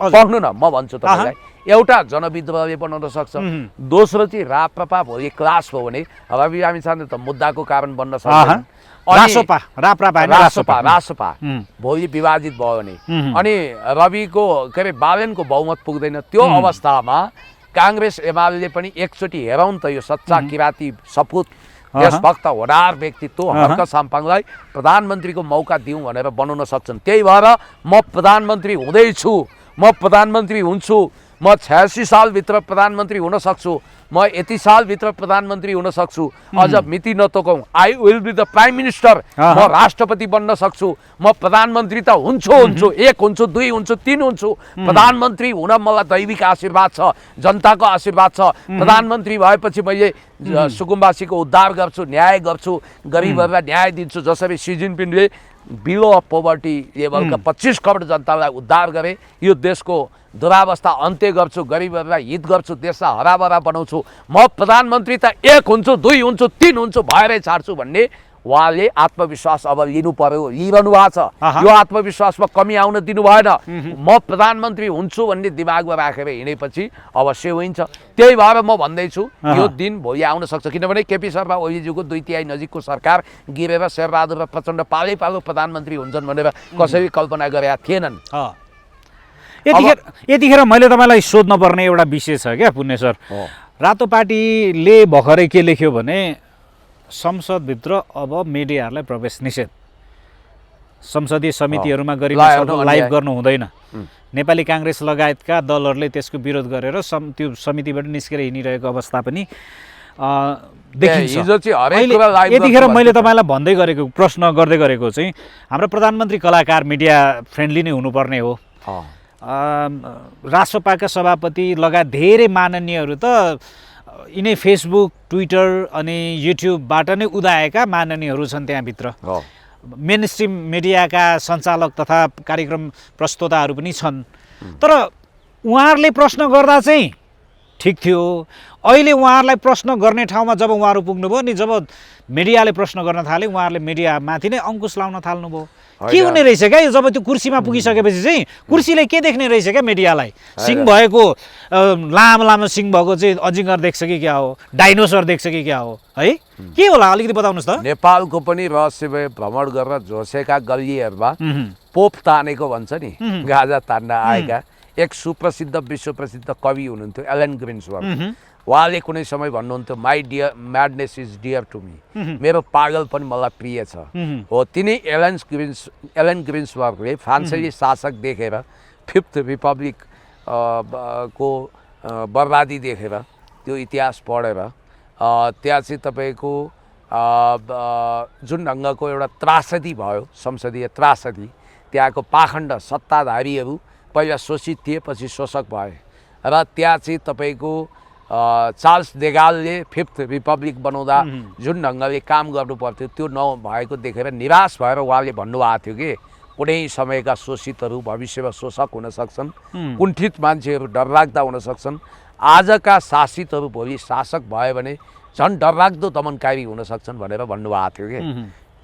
पढ्नु न, म भन्छु तपाईँलाई। एउटा जनविद्रोहले बनाउन सक्छ, दोस्रो चाहिँ राप्रपा भोलि क्लास भयो भने रवि लामिछाने त मुद्दाको कारण बन्न सक्छ। रासोपा भोलि विभाजित भयो भने अनि रविको के अरे बालेनको बहुमत पुग्दैन, त्यो अवस्थामा काङ्ग्रेस एमाले पनि एकचोटि हेरौँ त यो सच्चा किराती सपुत देशभक्त होनार व्यक्तित्व हर्क साम्पाङलाई प्रधानमन्त्रीको मौका दिउँ भनेर बनाउन सक्छन्। त्यही भएर म प्रधानमन्त्री हुँदैछु, म प्रधानमन्त्री हुन्छु, म 86 सालभित्र प्रधानमन्त्री हुन सक्छु, म यति सालभित्र प्रधानमन्त्री हुन सक्छु, अझ मिति नतोकौँ, I will be the prime minister, म राष्ट्रपति बन्न सक्छु, म प्रधानमन्त्री त हुन्छु, 1 हुन्छु, 2 हुन्छु, 3 हुन्छु, प्रधानमन्त्री हुन मलाई दैविक आशीर्वाद छ, जनताको आशीर्वाद छ। प्रधानमन्त्री भएपछि मैले सुकुम्बासीको उद्धार गर्छु, न्याय गर्छु, गरिबहरूलाई न्याय दिन्छु। जसरी सी जिनपिङले बिलो अफ पोभर्टी लेभलका 25 करोड जनतालाई उद्धार गरे, यो देशको दुरावस्था अन्त्य गर्छु, गरिबहरूलाई हित गर्छु, देशलाई हराभरा बनाउँछु, म प्रधानमन्त्री त 1 हुन्छु, 2 हुन्छु, 3 हुन्छु भएरै छाड्छु भन्ने उहाँले आत्मविश्वास अब लिनु पर्यो, लिइरहनु भएको छ। यो आत्मविश्वासमा कमी आउन दिनु भएन। म प्रधानमन्त्री हुन्छु भन्ने दिमागमा राखेर हिँडेपछि अवश्य हुन्छ। त्यही भएर म भन्दैछु यो दिन भोलि आउन सक्छ, किनभने केपी शर्मा ओलीज्यूको 2/3 नजिकको सरकार गिरेर शेरबहादुर र प्रचण्ड पालै पालो प्रधानमन्त्री हुन्छन् भनेर कसैले कल्पना गरेका थिएनन्। यतिखेर मैले तपाईँलाई सोध्न पर्ने एउटा विषय छ क्या पुण्य सर। रातो पार्टीले भर्खरै के लेख्यो भने संसदभित्र अब मिडियाहरूलाई प्रवेश निषेध, संसदीय समितिहरूमा गरिमा लाइभ गर्नु हुँदैन। नेपाली काङ्ग्रेस लगायतका दलहरूले त्यसको विरोध गरेर त्यो समितिबाट निस्केर हिँडिरहेको अवस्था पनि देखिन्छ। यतिखेर मैले तपाईँलाई भन्दै गरेको प्रश्न गर्दै गरेको चाहिँ हाम्रो प्रधानमन्त्री कलाकार मिडिया फ्रेन्डली नै हुनुपर्ने हो। रासोपाका सभापति लगायत धेरै माननीयहरू त यिनै फेसबुक, ट्विटर अनि युट्युबबाट नै उदाएका माननीयहरू छन् त्यहाँभित्र। मेन स्ट्रिम मिडियाका सञ्चालक तथा कार्यक्रम प्रस्तोताहरू पनि छन्। तर उहाँहरूले प्रश्न गर्दा चाहिँ ठिक थियो। अहिले उहाँहरूलाई प्रश्न गर्ने ठाउँमा जब उहाँहरू पुग्नुभयो नि, जब मिडियाले प्रश्न गर्न थाले, उहाँहरूले मिडियामाथि नै अङ्कुश लाउन थाल्नुभयो। के हुने रहेछ क्या यो? जब त्यो कुर्सीमा पुगिसकेपछि चाहिँ कुर्सीले के देख्ने रहेछ क्या मिडियालाई? सिङ भएको, लामो लामो सिङ भएको चाहिँ अजिङ्गर देख्छ कि क्या हो, डाइनोसर देख्छ कि क्या हो, है के होला अलिकति बताउनुहोस् त। नेपालको पनि रहस्यमय भ्रमण गरेर झोसेका गल्लीहरूमा पोप तानेको भन्छ नि, गाजा तान्न आएका एक सुप्रसिद्ध विश्वप्रसिद्ध कवि हुनुहुन्थ्यो एलन ग्रिन्सबर्ग। उहाँले कुनै समय भन्नुहुन्थ्यो my dear madness is dear to me, मेरो पागल पनि मलाई प्रिय छ। हो तिनी एलन ग्रिन्सबर्गले फ्रान्सेली शासक देखेर, फिफ्थ रिपब्लिक को बर्बादी देखेर, त्यो इतिहास पढेर त्यहाँ चाहिँ तपाईँको जुन ढङ्गको एउटा त्रासदी भयो, संसदीय त्रासदी, त्यहाँको पाखण्ड सत्ताधारीहरू पहिला शोषित थिए, पछि शोषक भए र त्यहाँ चाहिँ तपाईँको चार्ल्स देगालले फिफ्थ रिपब्लिक बनाउँदा जुन ढङ्गले काम गर्नु पर्थ्यो त्यो नभएको देखेर निराश भएर उहाँले भन्नुभएको थियो कि कुनै समयका शोषितहरू भविष्यमा शोषक हुन सक्छन्, कुण्ठित मान्छेहरू डरलाग्दा हुन सक्छन्, आजका शासितहरू भोलि शासक भयो भने झन् डरलाग्दो दमनकारी हुन सक्छन् भनेर भन्नुभएको थियो कि।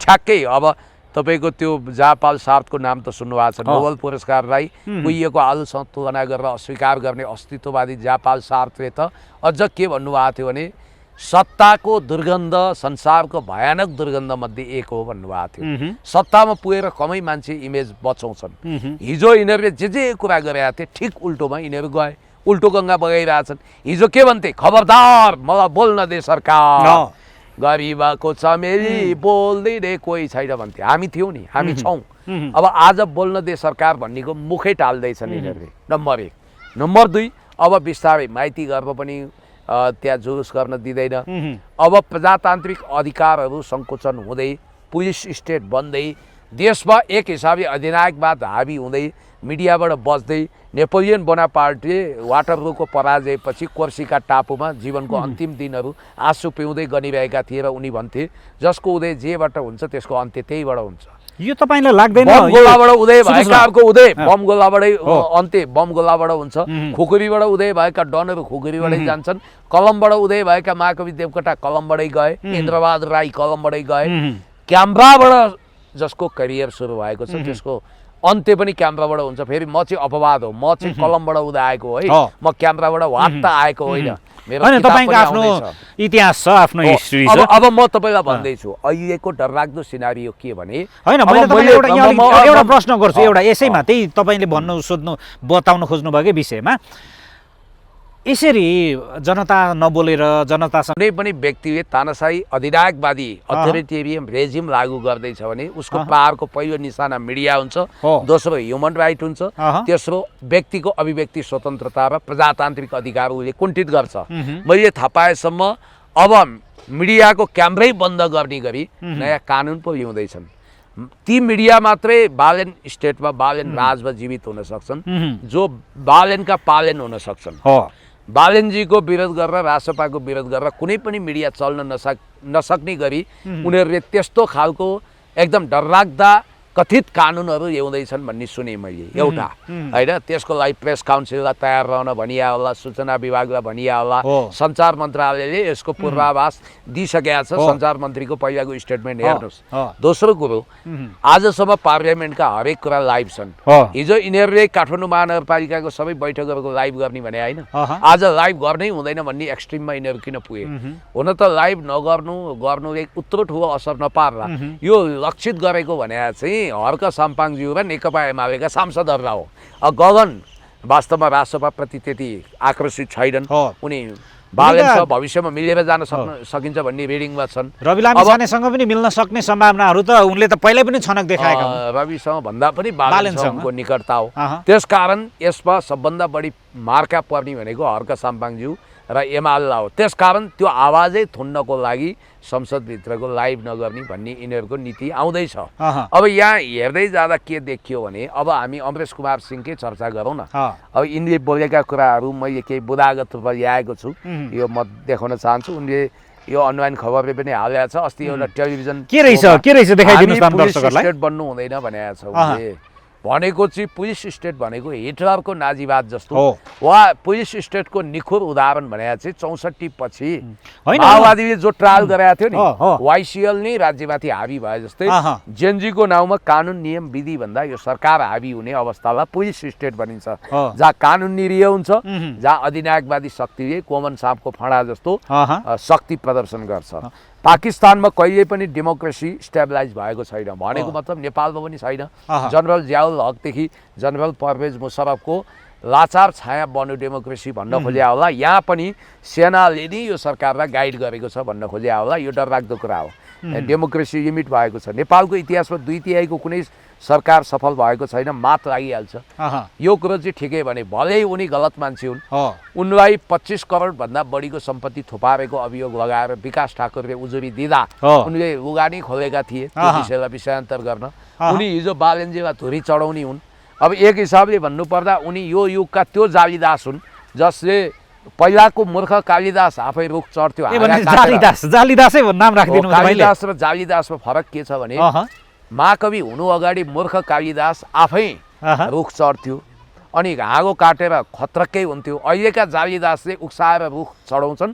ठ्याक्कै अब तपाईँको त्यो जापाल सार्थको नाम त सुन्नुभएको छ, नोबेल पुरस्कारलाई कुहिएको आलुसँग तुलना गरेर अस्वीकार गर्ने अस्तित्ववादी जापाल सार्थले त अझ के भन्नुभएको थियो भने सत्ताको दुर्गन्ध संसारको भयानक दुर्गन्ध मध्ये एक हो भन्नुभएको थियो। सत्तामा पुगेर कमै मान्छे इमेज बचाउँछन्। हिजो यिनीहरूले जे कुरा गरेका थिए ठिक उल्टोमा यिनीहरू गए, उल्टो गङ्गा बगाइरहेछन्। हिजो के भन्थे, खबरदार मलाई बोल्न दे सरकार, गरिबको चमेली बोल्दिने कोही छैन भन्थे। हामी थियौँ नि, हामी छौँ। अब आज बोल्न दे सरकार भन्नेको मुखै टाल्दैछन् यिनीहरूले, नम्बर 1। नम्बर 2, अब बिस्तारै माइती गर्व पनि त्यहाँ जुलुस गर्न दिँदैन। अब प्रजातान्त्रिक अधिकारहरू सङ्कुचन हुँदै, पुलिस स्टेट बन्दै, देशमा एक हिसाबले अधिनायकवाद हावी हुँदै, मिडियाबाट बच्दै, नेपोलियन बोनापार्टले वाटरलूको पराजयपछि कोर्सिका टापुमा जीवनको अन्तिम दिनहरू आँसु पिउँदै गनिरहेका थिए र उनी भन्थे जसको उदय जेबाट हुन्छ त्यसको अन्त्य त्यहीबाट हुन्छ। यो तपाईँलाई लाग्दैन? बम गोलाबाट उदय भएकाहरूको उदय बम गोलाबाटै अन्त्य बम गोलाबाट हुन्छ। खुकुरीबाट उदय भएका डनहरू खुकुरीबाटै जान्छन्। कलमबाट उदय भएका महाकवि देवकोटा कलमबाटै गए, इन्द्रबहादुर राई कलमबाटै गए। क्यामेराबाट जसको करियर सुरु भएको छ त्यसको अन्त्य पनि क्यामेराबाट हुन्छ। फेरि म चाहिँ अपवाद हो, म चाहिँ कलमबाट उदा आएको है, म क्यामेराबाट वात्त आएको होइन। मेरो होइन, किताब तपाईँको पनि आफ्नो आउँदैछ। इतिहास छ, आफ्नो हिस्ट्री छ। अब म तपाईँलाई भन्दैछु अहिलेको डरलाग्दो सिनारियो के भने होइन, मैले तपाईँलाई एउटा प्रश्न गर्छु, एउटा यसैमा त्यही तपाईँले भन्नु सोध्नु बताउन खोज्नुभएकै विषयमा यसरी जनता नबोलेर जनतासँग कुनै पनि व्यक्तिले तानाशाही अधिनायकवादी अथोरिटेरियन रेजिम लागू गर्दैछ भने उसको पावरको पहिलो निशाना मिडिया हुन्छ, दोस्रो ह्युमन राइट हुन्छ, तेस्रो व्यक्तिको अभिव्यक्ति स्वतन्त्रता र प्रजातान्त्रिक अधिकार उसले कुण्ठित गर्छ। मैले थाहा पाएसम्म अब मिडियाको क्यामेरै बन्द गर्ने गरी नयाँ कानुन पो ल्याउँदैछन्। ती मिडिया मात्रै बालेन स्टेटमा बालेन राजमा जीवित हुन सक्छन् जो बालेनका पालेन हुन सक्छन्। बालेनजीको विरोध गरेर रासपाको विरोध गरेर कुनै पनि मिडिया चल्न नसक्ने गरी उनीहरूले त्यस्तो खालको एकदम डरलाग्दा कथित कानुनहरू ल्याउँदैछन् भन्ने सुने मैले एउटा होइन। त्यसको लागि प्रेस काउन्सिललाई तयार रहन भनिया होला, सूचना विभागलाई भनिया होला, सञ्चार मन्त्रालयले यसको पूर्वाभास दिइसकेका छ। सञ्चार मन्त्रीको पहिलाको स्टेटमेन्ट हेर्नुहोस्। दोस्रो कुरो, आजसम्म पार्लियामेन्टका हरेक कुरा लाइभ छन्। हिजो यिनीहरूले काठमाडौँ महानगरपालिकाको सबै बैठकहरूको लाइभ गर्ने भने होइन, आज लाइभ गर्नै हुँदैन भन्ने एक्सट्रिममा यिनीहरू किन पुगे? हुन त लाइभ गर्नुले उत्रो ठुलो असर नपार्ला। यो लक्षित गरेको भने चाहिँ हर्क साम्पाङज्यू र नेकपा एमालेका सांसदहरूलाई हो। गगन वास्तवमा रासपाप्रति त्यति आकर्षित छैनन्। उनी बालेनसँग भविष्यमा मिलेर जान सकिन्छ भन्ने रिडिङमा छन्। रवि लामिछानेसँग पनि मिल्न सक्ने सम्भावनाहरू त उनले त पहिल्यै पनि छनक देखाएका हुन्। रविसँग भन्दा पनि बालेनसँगको निकटता हो। त्यसकारण यसमा सबभन्दा बढी मार्का पर्ने भनेको हर्क साम्पाङज्यू र एमालेलाई हो। त्यसकारण त्यो आवाजै थुन्नको लागि संसदभित्रको लाइभ नगर्ने भन्ने यिनीहरूको नीति आउँदैछ। अब यहाँ हेर्दै जाँदा के देखियो भने अब हामी अमरेश कुमार सिंहकै चर्चा गरौँ न। अब यिनले बोलेका कुराहरू मैले केही बुदागत रूपमा ल्याएको छु, यो म देखाउन चाहन्छु। उनले यो अनलाइन खबरले पनि हालेको छ। अस्ति एउटा टेलिभिजन के रहेछ देखाइदिनुस् न दर्शकहरुलाई। स्टेट बन्नु हुँदैन भनेको छ उनले। भनेको चाहिँ पुलिस स्टेट भनेको हिटलरको नाजीवाद जस्तो वा पुलिस स्टेटको निखुर उदाहरण भनेको चाहिँ 64 पछि माओवादीले जो ट्रायल गराएको थियो नि, वाइसिएल नै राज्यमाथि हावी भए जस्तै जेनजीको नाउँमा कानुन नियम विधि भन्दा यो सरकार हावी हुने अवस्थालाई पुलिस स्टेट भनिन्छ, जहाँ कानुन निरीह हुन्छ, जहाँ अधिनायकवादी शक्तिले कोमन सापको फडा जस्तो शक्ति प्रदर्शन गर्छ। पाकिस्तानमा कहिले पनि डेमोक्रेसी स्टेबलाइज भएको छैन। भनेको मतलब नेपालमा पनि छैन। जनरल जियाउल हकदेखि जनरल परवेज मुशर्रफको लाचार छाया बन्यो डेमोक्रेसी भन्न खोजे होला। यहाँ पनि सेनाले नै यो सरकारलाई गाइड गरेको छ भन्न खोजे होला। यो डरलाग्दो कुरा हो। डेमोक्रेसी लिमिट भएको छ। नेपालको इतिहासमा 2/3 कुनै सरकार सफल भएको छैन, मात लागिहाल्छ। यो कुरो चाहिँ ठिकै भने भलै उनी गलत मान्छे हुन्। उनलाई 25 करोड भन्दा बढीको सम्पत्ति थुपारेको अभियोग लगाएर विकास ठाकुरले उजुरी दिँदा उनले लुगानी खोलेका थिए त्यो विषयलाई विषयान्तर गर्न। उनी हिजो बालेनजीलाई धुरी चढाउने हुन्। अब एक हिसाबले भन्नुपर्दा उनी यो युगका त्यो जालीदास हुन् जसले पहिलाको मूर्ख कालिदास आफै रुख चढ्थ्यो। जालीदासै नाम राखिदिनु हुन्छ। कालिदास र जालीदासमा फरक के छ भने महाकवि हुनु अगाडि मूर्ख कालिदास आफै रुख चढ्थ्यो अनि हाँगो काटेर खत्रक्कै हुन्थ्यो। अहिलेका जालीदासले उक्साएर रुख चढाउँछन्,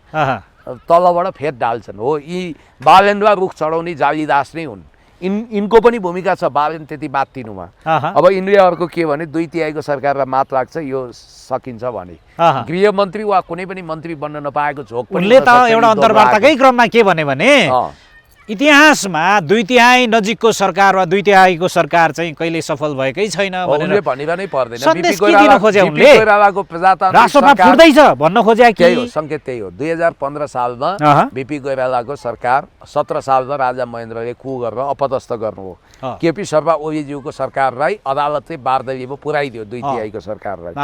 तलबाट फेद डाल्छन्। हो, यी बालेनलाई रुख चढाउने जालीदास नै हुन्। यिनको पनि भूमिका छ बालेन त्यति मात्तिनुमा। अब यिनले अर्को के भने 2/3 सरकारलाई मात लाग्छ यो सकिन्छ भने गृहमन्त्री वा कुनै पनि मन्त्री बन्न नपाएको झोक पनि उनले त एउटा अन्तर्वार्ताकै क्रममा के भने इतिहासमा 2/3 नजिकको सरकार वा 2/3 को सरकार चाहिँ कहिले सफल भएकै छैन भनेर भनिरा नै पर्दैन। सन्देश के दिन खोजे उनले? कोइरालाको प्रजातान्त्रिक राष्ट्रमा फुट्दैछ भन्न खोजे कि? त्यही हो, संकेत त्यही हो। 2015 सालमा बीपी कोइरालाको सरकार 17 सालमा राजा महेन्द्रले कु गरेर अपदस्थ गर्नुभयो। केपी शर्मा ओलीज्यूको सरकारलाई अदालतले बारदलीमा पुर्याइदियो 2/3 को सरकारलाई।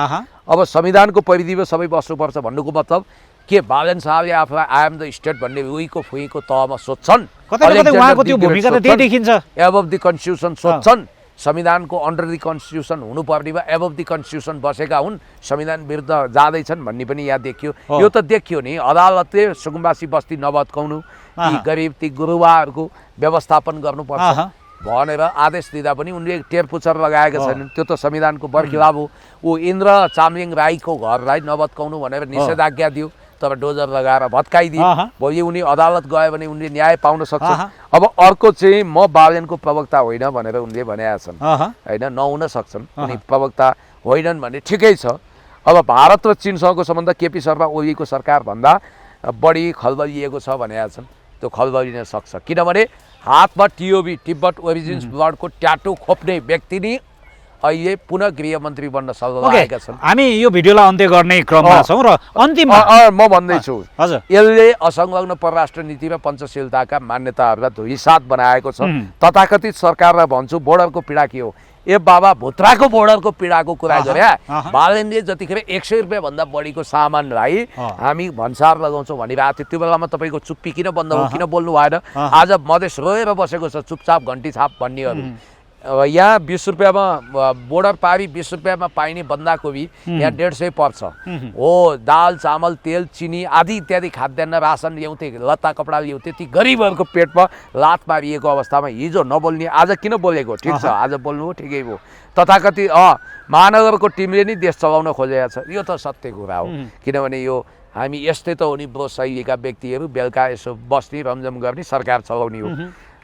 अब संविधानको परिधिमा सबै बस्नुपर्छ भन्नुको मतलब के बालेन साहबले आफूलाई आई एम द स्टेट भन्ने उहीको फुहीको तहमा सोध्छन्? उहाँको त्यो भूमिका त त्यही देखिन्छ। एबभ द कन्स्टिट्युसन सोध्छन्। संविधानको अन्डर द कन्स्टिट्युसन हुनुपर्नेमा एबभ द कन्स्टिट्युसन बसेका हुन्, संविधान विरुद्ध जाँदैछन् भन्ने पनि यहाँ देखियो। यो त देखियो नि, अदालतले सुकुम्बासी बस्ती नभत्काउनु, ती गरिब ती गुरुवाहरूको व्यवस्थापन गर्नुपर्छ भनेर आदेश दिँदा पनि उनले टेरपुचर लगाएका छैनन्। त्यो त संविधानको बरखिलाफ हो। ऊ इन्द्र चामलिङ राईको घरलाई नभत्काउनु भनेर निषेधाज्ञा दियो, तपाईँ डोजर लगाएर भत्काइदिए भोलि उनी अदालत गयो भने उनले न्याय पाउन सक्छन्। अब अर्को चाहिँ म बालेनको प्रवक्ता होइन भनेर उनले भनेका छन् होइन, नहुन सक्छन्, उनी प्रवक्ता होइनन् भने ठिकै छ। अब भारत र चीनसँगको सम्बन्ध केपी शर्मा ओलीको सरकारभन्दा बढी खलबलिएको छ भनेका छन्। त्यो खलबलिन सक्छ किनभने हातमा टिओबी तिब्बत ओरिजिन्स ब्लडको ट्याटु खोप्ने व्यक्ति नै अहिले पुनः गृहमन्त्री बन्न सल्लाहका छन्। हामी यो भिडियोलाई अन्त्य गर्ने क्रममा छौँ र अन्तिममा म भन्दैछु यसले असंलग्न परराष्ट्र नीति र पञ्चशीलताका मान्यताहरूलाई धुइसात बनाएको छ। तथाकथित सरकारलाई भन्छु बोर्डरको पीडा के हो? ए बाबा भुत्राको बोर्डरको पीडाको कुरा गरे बालेनले जतिखेर 100 रुपियाँ भन्दा बढीको सामानलाई हामी भन्सार लगाउँछौँ भनिरहेको थियो, त्यो बेलामा तपाईँको चुप्पी किन बन्द हो, किन बोल्नु भएन? आज मधेस रोएर बसेको छ चुपचाप घन्टी छाप भन्नेहरू। यहाँ 20 रुपियाँमा बोर्डर पारी 20 रुपियाँमा पाइने बन्दाकोपी यहाँ 150 पर्छ हो। दाल चामल तेल चिनी आदि इत्यादि खाद्यान्न रासन ल्याउँथे, लत्ता कपडा ल्याउँथे, ती गरिबहरूको पेटमा लात मारिएको अवस्थामा हिजो नबोल्ने आज किन बोलेको? ठिक छ, आज बोल्नु हो, ठिकै हो। तथाकथित महानगरको टिमले नै देश चलाउन खोजेको छ, यो त सत्य कुरा हो। किनभने यो हामी यस्तै त हो नि, ब्रो शैलीका व्यक्तिहरू बेलुका यसो बस्ने रमझम गर्ने सरकार चलाउने हो।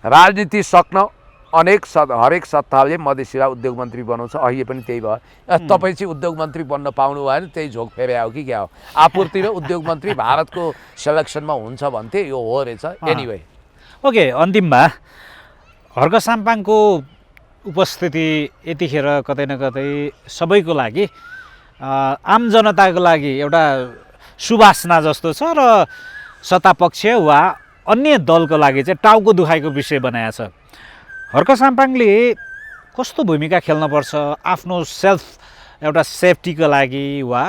राजनीति सक्न हरेक सत्ताले मधेसीलाई उद्योग मन्त्री बनाउँछ, अहिले पनि त्यही भयो। तपाईँ चाहिँ उद्योग मन्त्री बन्न पाउनु भएन, त्यही झोक फेरे हो कि क्या हो? आपूर्ति र उद्योग मन्त्री भारतको सेलेक्सनमा हुन्छ भन्थे, यो हो रहेछ। एनिवे ओके, अन्तिममा हर्क साम्पाङको उपस्थिति यतिखेर कतै न कतै सबैको लागि आम जनताको लागि एउटा सुवासना जस्तो छ र सत्तापक्ष वा अन्य दलको लागि चाहिँ टाउको दुखाइको विषय बनाएको छ। हर्क साम्पाङले कस्तो भूमिका खेल्नुपर्छ आफ्नो सेल्फ एउटा सेफ्टीको लागि वा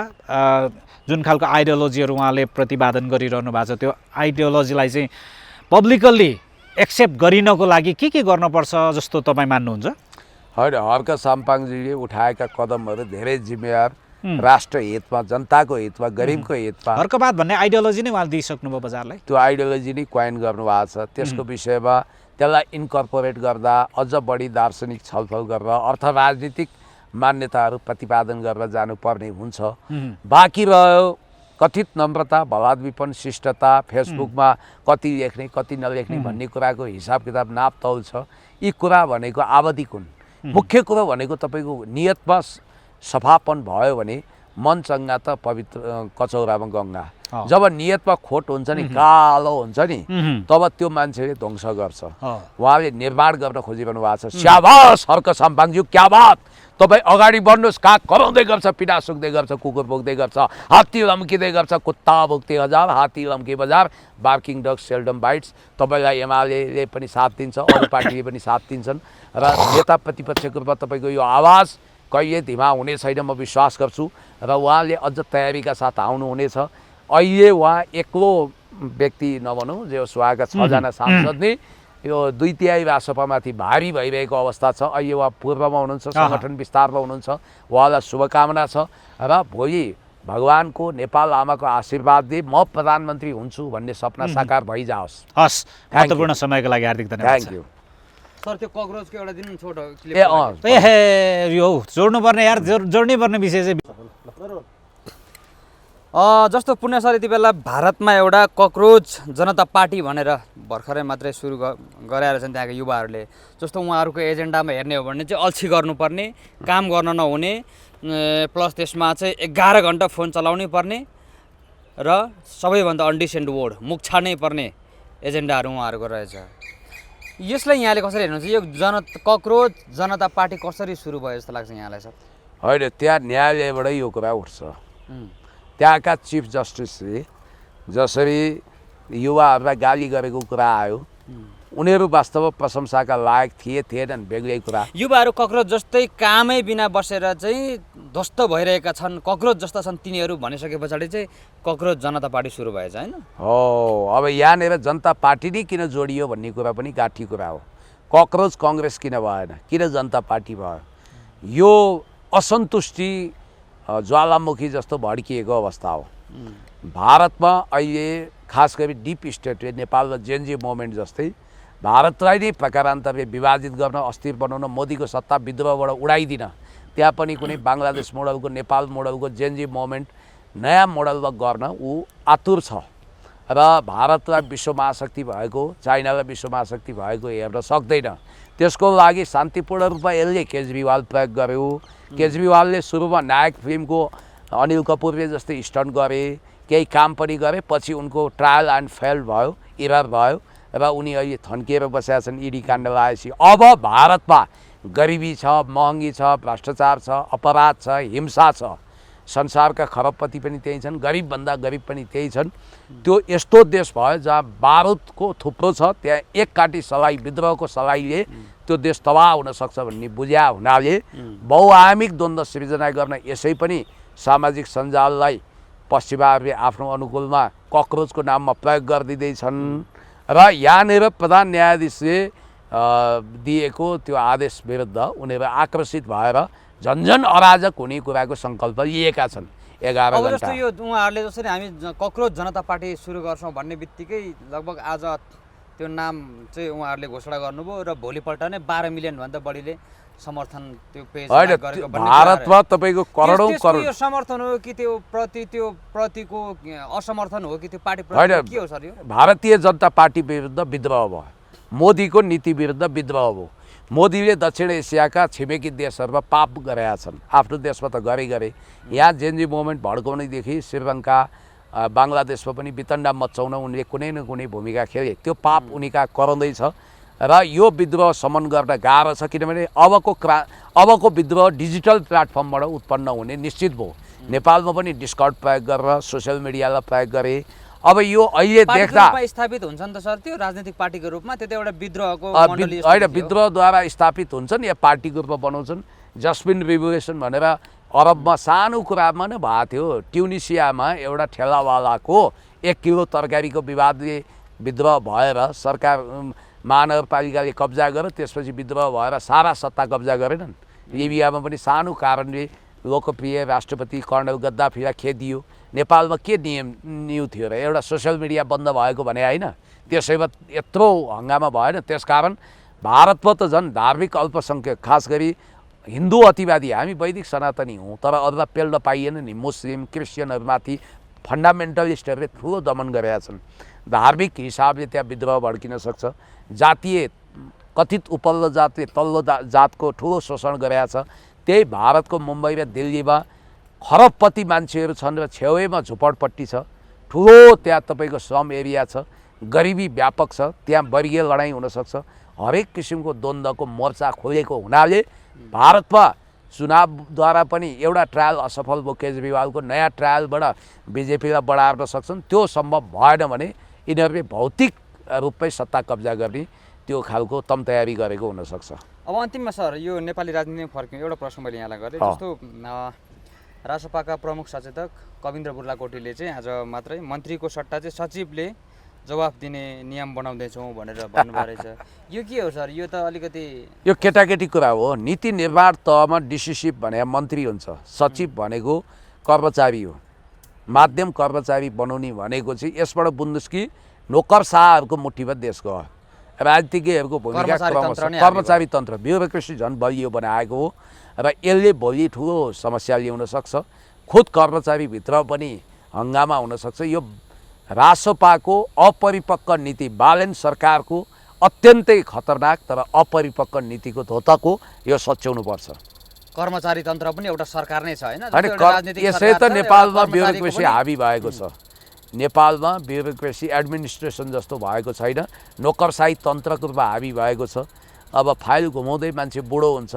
जुन खालको आइडियोलोजीहरू उहाँले प्रतिपादन गरिरहनु भएको छ त्यो आइडियोलोजीलाई चाहिँ पब्लिकली एक्सेप्ट गरिनको लागि के गर्नुपर्छ जस्तो तपाईँ मान्नुहुन्छ? होइन, हर्क साम्पाङजीले उठाएका कदमहरू धेरै जिम्मेवार, राष्ट्र हितमा, जनताको हितमा, गरिबको हितमा। हर्कवाद भन्ने आइडियोलोजी नै उहाँले दिइसक्नुभयो बजारलाई, त्यो आइडियोलोजी नै क्वाइन गर्नुभएको छ। त्यसको विषयमा त्यसलाई इन्कर्पोरेट गर्दा अझ बढी दार्शनिक छलफल गरेर अर्थ राजनीतिक मान्यताहरू प्रतिपादन गरेर जानुपर्ने हुन्छ। बाँकी रह्यो कथित नम्रता, भलाद्मीपन, शिष्टता, फेसबुकमा कति लेख्ने कति नलेख्ने भन्ने कुराको हिसाब किताब नापतौल छ। यी कुरा भनेको आवधिक हुन्। मुख्य कुरो भनेको तपाईँको नियतमा सफापन भयो भने मन चङ्गा त पवित्र कचौरामा गङ्गा। जब नियतमा खोट हुन्छ नि, कालो हुन्छ नि, तब त्यो मान्छेले ध्वंस गर्छ। उहाँले निर्माण गर्न खोजिरहनु भएको छ। स्याबास हर्क साम्पाङज्यू, क्या बात! तपाईँ अगाडि बढ्नुहोस्। काग कराउँदै गर्छ, पिडा सुक्दै गर्छ, कुकुर भोक्दै गर्छ, हात्ती लम्किँदै गर्छ, कुत्ता भोक्दै हजार, हात्ती लम्के बजार, बार्किङ डग सेल्डम बाइट्स। तपाईँलाई एमाले पनि साथ दिन्छ, अरू पार्टीले पनि साथ दिन्छन् र नेता प्रतिपक्षको रूपमा तपाईँको यो आवाज कहिले धिमा हुने छैन, म विश्वास गर्छु। र उहाँले अझ तयारीका साथ आउनुहुनेछ। अहिले उहाँ एक्लो व्यक्ति नभनौँ, जो उहाँका 6 जना सांसद नै यो 2/3 राजसभामाथि भारी भइरहेको अवस्था छ। अहिले उहाँ पूर्वमा हुनुहुन्छ, सङ्गठन विस्तारमा हुनुहुन्छ, उहाँलाई शुभकामना छ। र भोलि भगवानको नेपाल आमाको आशीर्वाद दे म प्रधानमन्त्री हुन्छु भन्ने सपना साकार भइजाओस्। हस्, महत्त्वपूर्ण समयको लागि हार्दिक धन्यवाद। Thank you sir. त्यो कक्रोचको एउटा दिन छोटो क्लिप यो जोड्नुपर्ने यार, जोड्नै पर्ने विषय चाहिँ जस्तो पुण्य सर यति बेला भारतमा एउटा कक्रोच जनता पार्टी भनेर भर्खरै मात्रै सुरु गराएर छन् त्यहाँका युवाहरूले। जस्तो उहाँहरूको एजेन्डामा हेर्ने हो भने चाहिँ अल्छी गर्नुपर्ने, काम गर्न नहुने, प्लस त्यसमा चाहिँ 11 घन्टा फोन चलाउनै पर्ने र सबैभन्दा अनडिसेन्ट वर्ड मुख छाड्नै पर्ने एजेन्डाहरू उहाँहरूको रहेछ। यसलाई यहाँले कसरी हेर्नुहुन्छ? यो कक्रोच जनता पार्टी कसरी सुरु भयो जस्तो लाग्छ यहाँलाई सर? होइन, त्यहाँ न्यायालयबाटै यो कुरा उठ्छ। त्यहाँका चिफ जस्टिसले जसरी युवाहरूलाई गाली गरेको कुरा आयो, उनीहरू वास्तवमा प्रशंसाका लायक थिएनन्, बेग्लै कुरा। युवाहरू कक्रोच जस्तै कामै बिना बसेर चाहिँ ध्वस्त भइरहेका छन्, कक्रोच जस्ता छन् तिनीहरू भनिसके पछाडि चाहिँ कक्रोच जनता पार्टी सुरु भएछ होइन? हो, अब यहाँनिर जनता पार्टी नै किन जोडियो भन्ने कुरा पनि गाठी कुरा हो। कक्रोच कङ्ग्रेस किन भएन, किन जनता पार्टी भयो? यो असन्तुष्टि ज्वालामुखी जस्तो भड्किएको अवस्था हो। भारतमा अहिले खास गरी डिप स्टेटले नेपाल र जेएनजी मुभमेन्ट जस्तै भारतलाई नै प्रकारान्तरले विभाजित गर्न, अस्थिर बनाउन, मोदीको सत्ता विद्रोहबाट उडाइदिन, त्यहाँ पनि कुनै बङ्गलादेश मोडलको, नेपाल मोडलको जेएनजी मुभमेन्ट नयाँ मोडलमा गर्न ऊ आतुर छ र भारतलाई विश्व महाशक्ति भएको चाइनालाई विश्व महाशक्ति भएको हेर्न सक्दैन। त्यसको लागि शान्तिपूर्ण रूपमा यसले केजरीवाल प्रयोग गर्यो। केजरीवालले सुरुमा नायक फिल्मको अनिल कपुरले जस्तै स्टन्ट गरे, केही काम पनि गरे, पछि उनको ट्रायल एन्ड फेल भयो, इरर भयो र उनी अहिले थन्किएर बसेका छन् इडी काण्ड लगाएपछि। अब भारतमा गरिबी छ, महँगी छ, भ्रष्टाचार छ, अपराध छ, हिंसा छ, संसारका खरबपति पनि त्यही छन्, गरिबभन्दा गरिब पनि त्यही छन्। त्यो यस्तो देश भयो जहाँ बारुदको थुप्रो छ, त्यहाँ एक काटी सलाई विद्रोहको सलाइले त्यो देश तबाह हुनसक्छ भन्ने बुझ्या हुनाले बहुआयामिक द्वन्द्व सृजना गर्न यसै पनि सामाजिक सञ्जाललाई पश्चिमाहरूले आफ्नो अनुकूलमा ककरोचको नाममा प्रयोग गरिदिँदैछन् र यहाँनिर प्रधान न्यायाधीशले दिएको त्यो आदेश विरुद्ध उनीहरू आकर्षित भएर झन्झन अराजक हुने कुराको सङ्कल्प लिएका छन्। 11 अब घण्टा जस्तो यो उहाँहरूले जसरी हामी कक्रोच जनता पार्टी सुरु गर्छौँ भन्ने बित्तिकै लगभग आज त्यो नाम चाहिँ उहाँहरूले घोषणा गर्नुभयो र भोलिपल्ट नै 12 मिलियनभन्दा बढीले समर्थन त्यो पेज गरेको भन्ने भारतमा तपाईँको करोडौँ करोड यो समर्थन हो कि त्यो प्रतिको असमर्थन हो कि त्यो पार्टी प्रति के हो सर? यो भारतीय जनता पार्टी विरुद्ध विद्रोह भयो, मोदीको नीति विरुद्ध विद्रोह भयो। मोदीले दक्षिण एसियाका छिमेकी देशहरूमा पाप गरेका छन्, आफ्नो देशमा त गरे। यहाँ जेनजी मुभमेन्ट भड्काउनेदेखि श्रीलङ्का बङ्गलादेशमा पनि वितण्डा मचाउन उनले कुनै न कुनै भूमिका खेले। त्यो पाप उनीका कराउँदैछ र यो विद्रोह समन गर्न गाह्रो छ, किनभने अबको विद्रोह डिजिटल प्लेटफर्मबाट उत्पन्न हुने निश्चित भयो। नेपालमा पनि डिस्कर्ड प्रयोग गरेर सोसियल मिडियालाई प्रयोग गरे। अब यो अहिले देख्दा स्थापित हुन्छ नि त सर, त्यो राजनीतिक पार्टीको रूपमा त्यो त एउटा विद्रोहको होइन, विद्रोहद्वारा स्थापित हुन्छन् या पार्टीको रूपमा बनाउँछन्। जस्मिन रिभोल्युसन भनेर अरबमा सानो कुरामा नै भएको थियो। ट्युनिसियामा एउटा ठेलावालाको 1 किलो तरकारीको विवादले विद्रोह भएर सरकार महानगरपालिकाले कब्जा गर्यो, त्यसपछि विद्रोह भएर सारा सत्ता कब्जा गरेनन्। लिबियामा पनि सानो कारणले लोकप्रिय राष्ट्रपति कर्णल गद्दाफीलाई खेदियो। नेपालमा के न्यू थियो र एउटा सोसियल मिडिया बन्द भएको भने होइन, त्यसैमा यत्रो हङ्गामा भएन। त्यसकारण भारतमा त झन् धार्मिक अल्पसङ्ख्यक, खास गरी हिन्दू अतिवादी, हामी वैदिक सनातनी हौँ तर अरूलाई पेल्न पाइएन नि। मुस्लिम क्रिस्चियनहरूमाथि फन्डामेन्टलिस्टहरूले ठुलो दमन गरेका छन्। धार्मिक हिसाबले त्यहाँ विद्रोह भड्किन सक्छ। जातीय कथित उपल्लो जातले तल्लो जातको ठुलो शोषण गरेका छ। त्यही भारतको मुम्बई र दिल्लीमा खरबपति मान्छेहरू छन् र छेउमा झुपडपट्टी छ, ठुलो त्यहाँ तपाईँको श्रम एरिया छ, गरिबी व्यापक छ, त्यहाँ वर्गीय लडाइँ हुनसक्छ। हरेक किसिमको द्वन्द्वको मोर्चा खोलेको हुनाले भारतमा चुनावद्वारा पनि एउटा ट्रायल असफल भयो केजरीवालको, नयाँ ट्रायलबाट बिजेपीलाई बढार्न सक्छन्। त्यो सम्भव भएन भने यिनीहरूले भौतिक रूपमै सत्ता कब्जा गर्ने त्यो खालको तम तयारी गरेको हुनसक्छ। अब अन्तिममा सर यो नेपाली राजनीतिमा फर्कियो एउटा प्रश्न मैले यहाँलाई गरेँ। जस्तो रासपाका प्रमुख सचेतक कविन्द्र बुर्लाकोटीले चाहिँ आज मात्रै मन्त्रीको सट्टा चाहिँ सचिवले जवाफ दिने नियम बनाउँदैछौँ भनेर भन्नुभएको रहेछ। यो के हो सर? यो त अलिकति यो केटाकेटी कुरा हो। नीति निर्माण तहमा डिसिसिभ भने मन्त्री हुन्छ, सचिव भनेको कर्मचारी हो। माध्यम कर्मचारी बनाउने भनेको चाहिँ यसबाट बुझ्नुहोस् कि नोकरशाहहरूको मुठीमा देश गयो। राजनीतिज्ञहरूको भूमिका कर्मचारी तन्त्र ब्युरोक्रेसी झन् बलियो बनाएको हो र यसले भोलि ठुलो समस्या ल्याउन सक्छ। खुद कर्मचारीभित्र पनि हङ्गामा हुनसक्छ। यो रासपाको अपरिपक्व नीति, बालेन सरकारको अत्यन्तै खतरनाक तर अपरिपक्व नीतिको धोताको यो सच्याउनुपर्छ। कर्मचारी तन्त्र पनि एउटा सरकार नै छ होइन? यसै त नेपालमा ब्युरोक्रेसी हाबी भएको छ। नेपालमा ब्युरोक्रेसी एडमिनिस्ट्रेसन जस्तो भएको छैन, नोकरशाही तन्त्रको रूपमा हाबी भएको छ। अब फाइल घुमाउँदै मान्छे बुढो हुन्छ,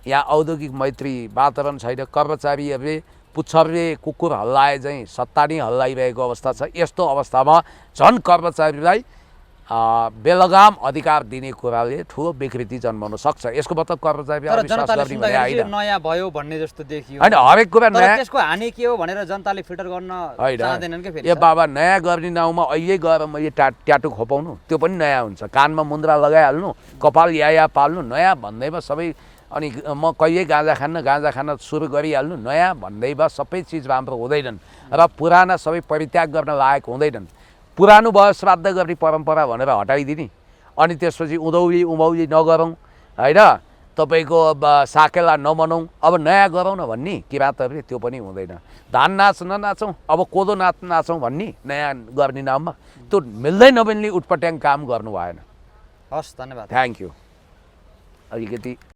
यहाँ औद्योगिक मैत्री वातावरण छैन, कर्मचारीहरूले पुच्छरले कुकुर हल्लाए चाहिँ सत्ता नै हल्लाइरहेको अवस्था छ। यस्तो अवस्थामा झन् कर्मचारीलाई बेलगाम अधिकार दिने कुराले ठुलो विकृति जन्माउन सक्छ। यसको मतलब कर्मचारी अविश्वास गर्ने भने होइन, नयाँ भयो भन्ने जस्तो देखियो होइन। हरेक कुरा नयाँ, त्यसको हानि के हो भनेर जनताले फिल्टर गर्न चाहँदैनन् के फेरि? ए बाबा, नयाँ गर्ने नाउँमा अहिले गएर मैले ट्याटु खोपाउनु त्यो पनि नयाँ हुन्छ। कानमा मुन्द्रा लगाइहाल्नु, कपाल या पाल्नु, नयाँ भन्दैमा सबै। अनि म कहिले गाँजा खान सुरु गरिहाल्नु, नयाँ भन्दैमा सबै चिज राम्रो हुँदैनन् र पुराना सबै परित्याग गर्न लायक हुँदैनन्। पुरानो भयो श्राद्ध गर्ने परम्परा भनेर हटाइदिने, अनि त्यसपछि उधौली उभौली नगरौँ होइन। तपाईँको अब साकेला नबनाउँ अब नयाँ गरौँ न भन्ने किराँतहरूले त्यो पनि हुँदैन। धान नाच ननाचौँ अब कोदो नाच नाचौँ भन्ने नयाँ गर्ने नाममा त्यो मिल्दै नमिल्ने उटपट्याङ काम गर्नु भएन। हस्, धन्यवाद। Thank you. अलिकति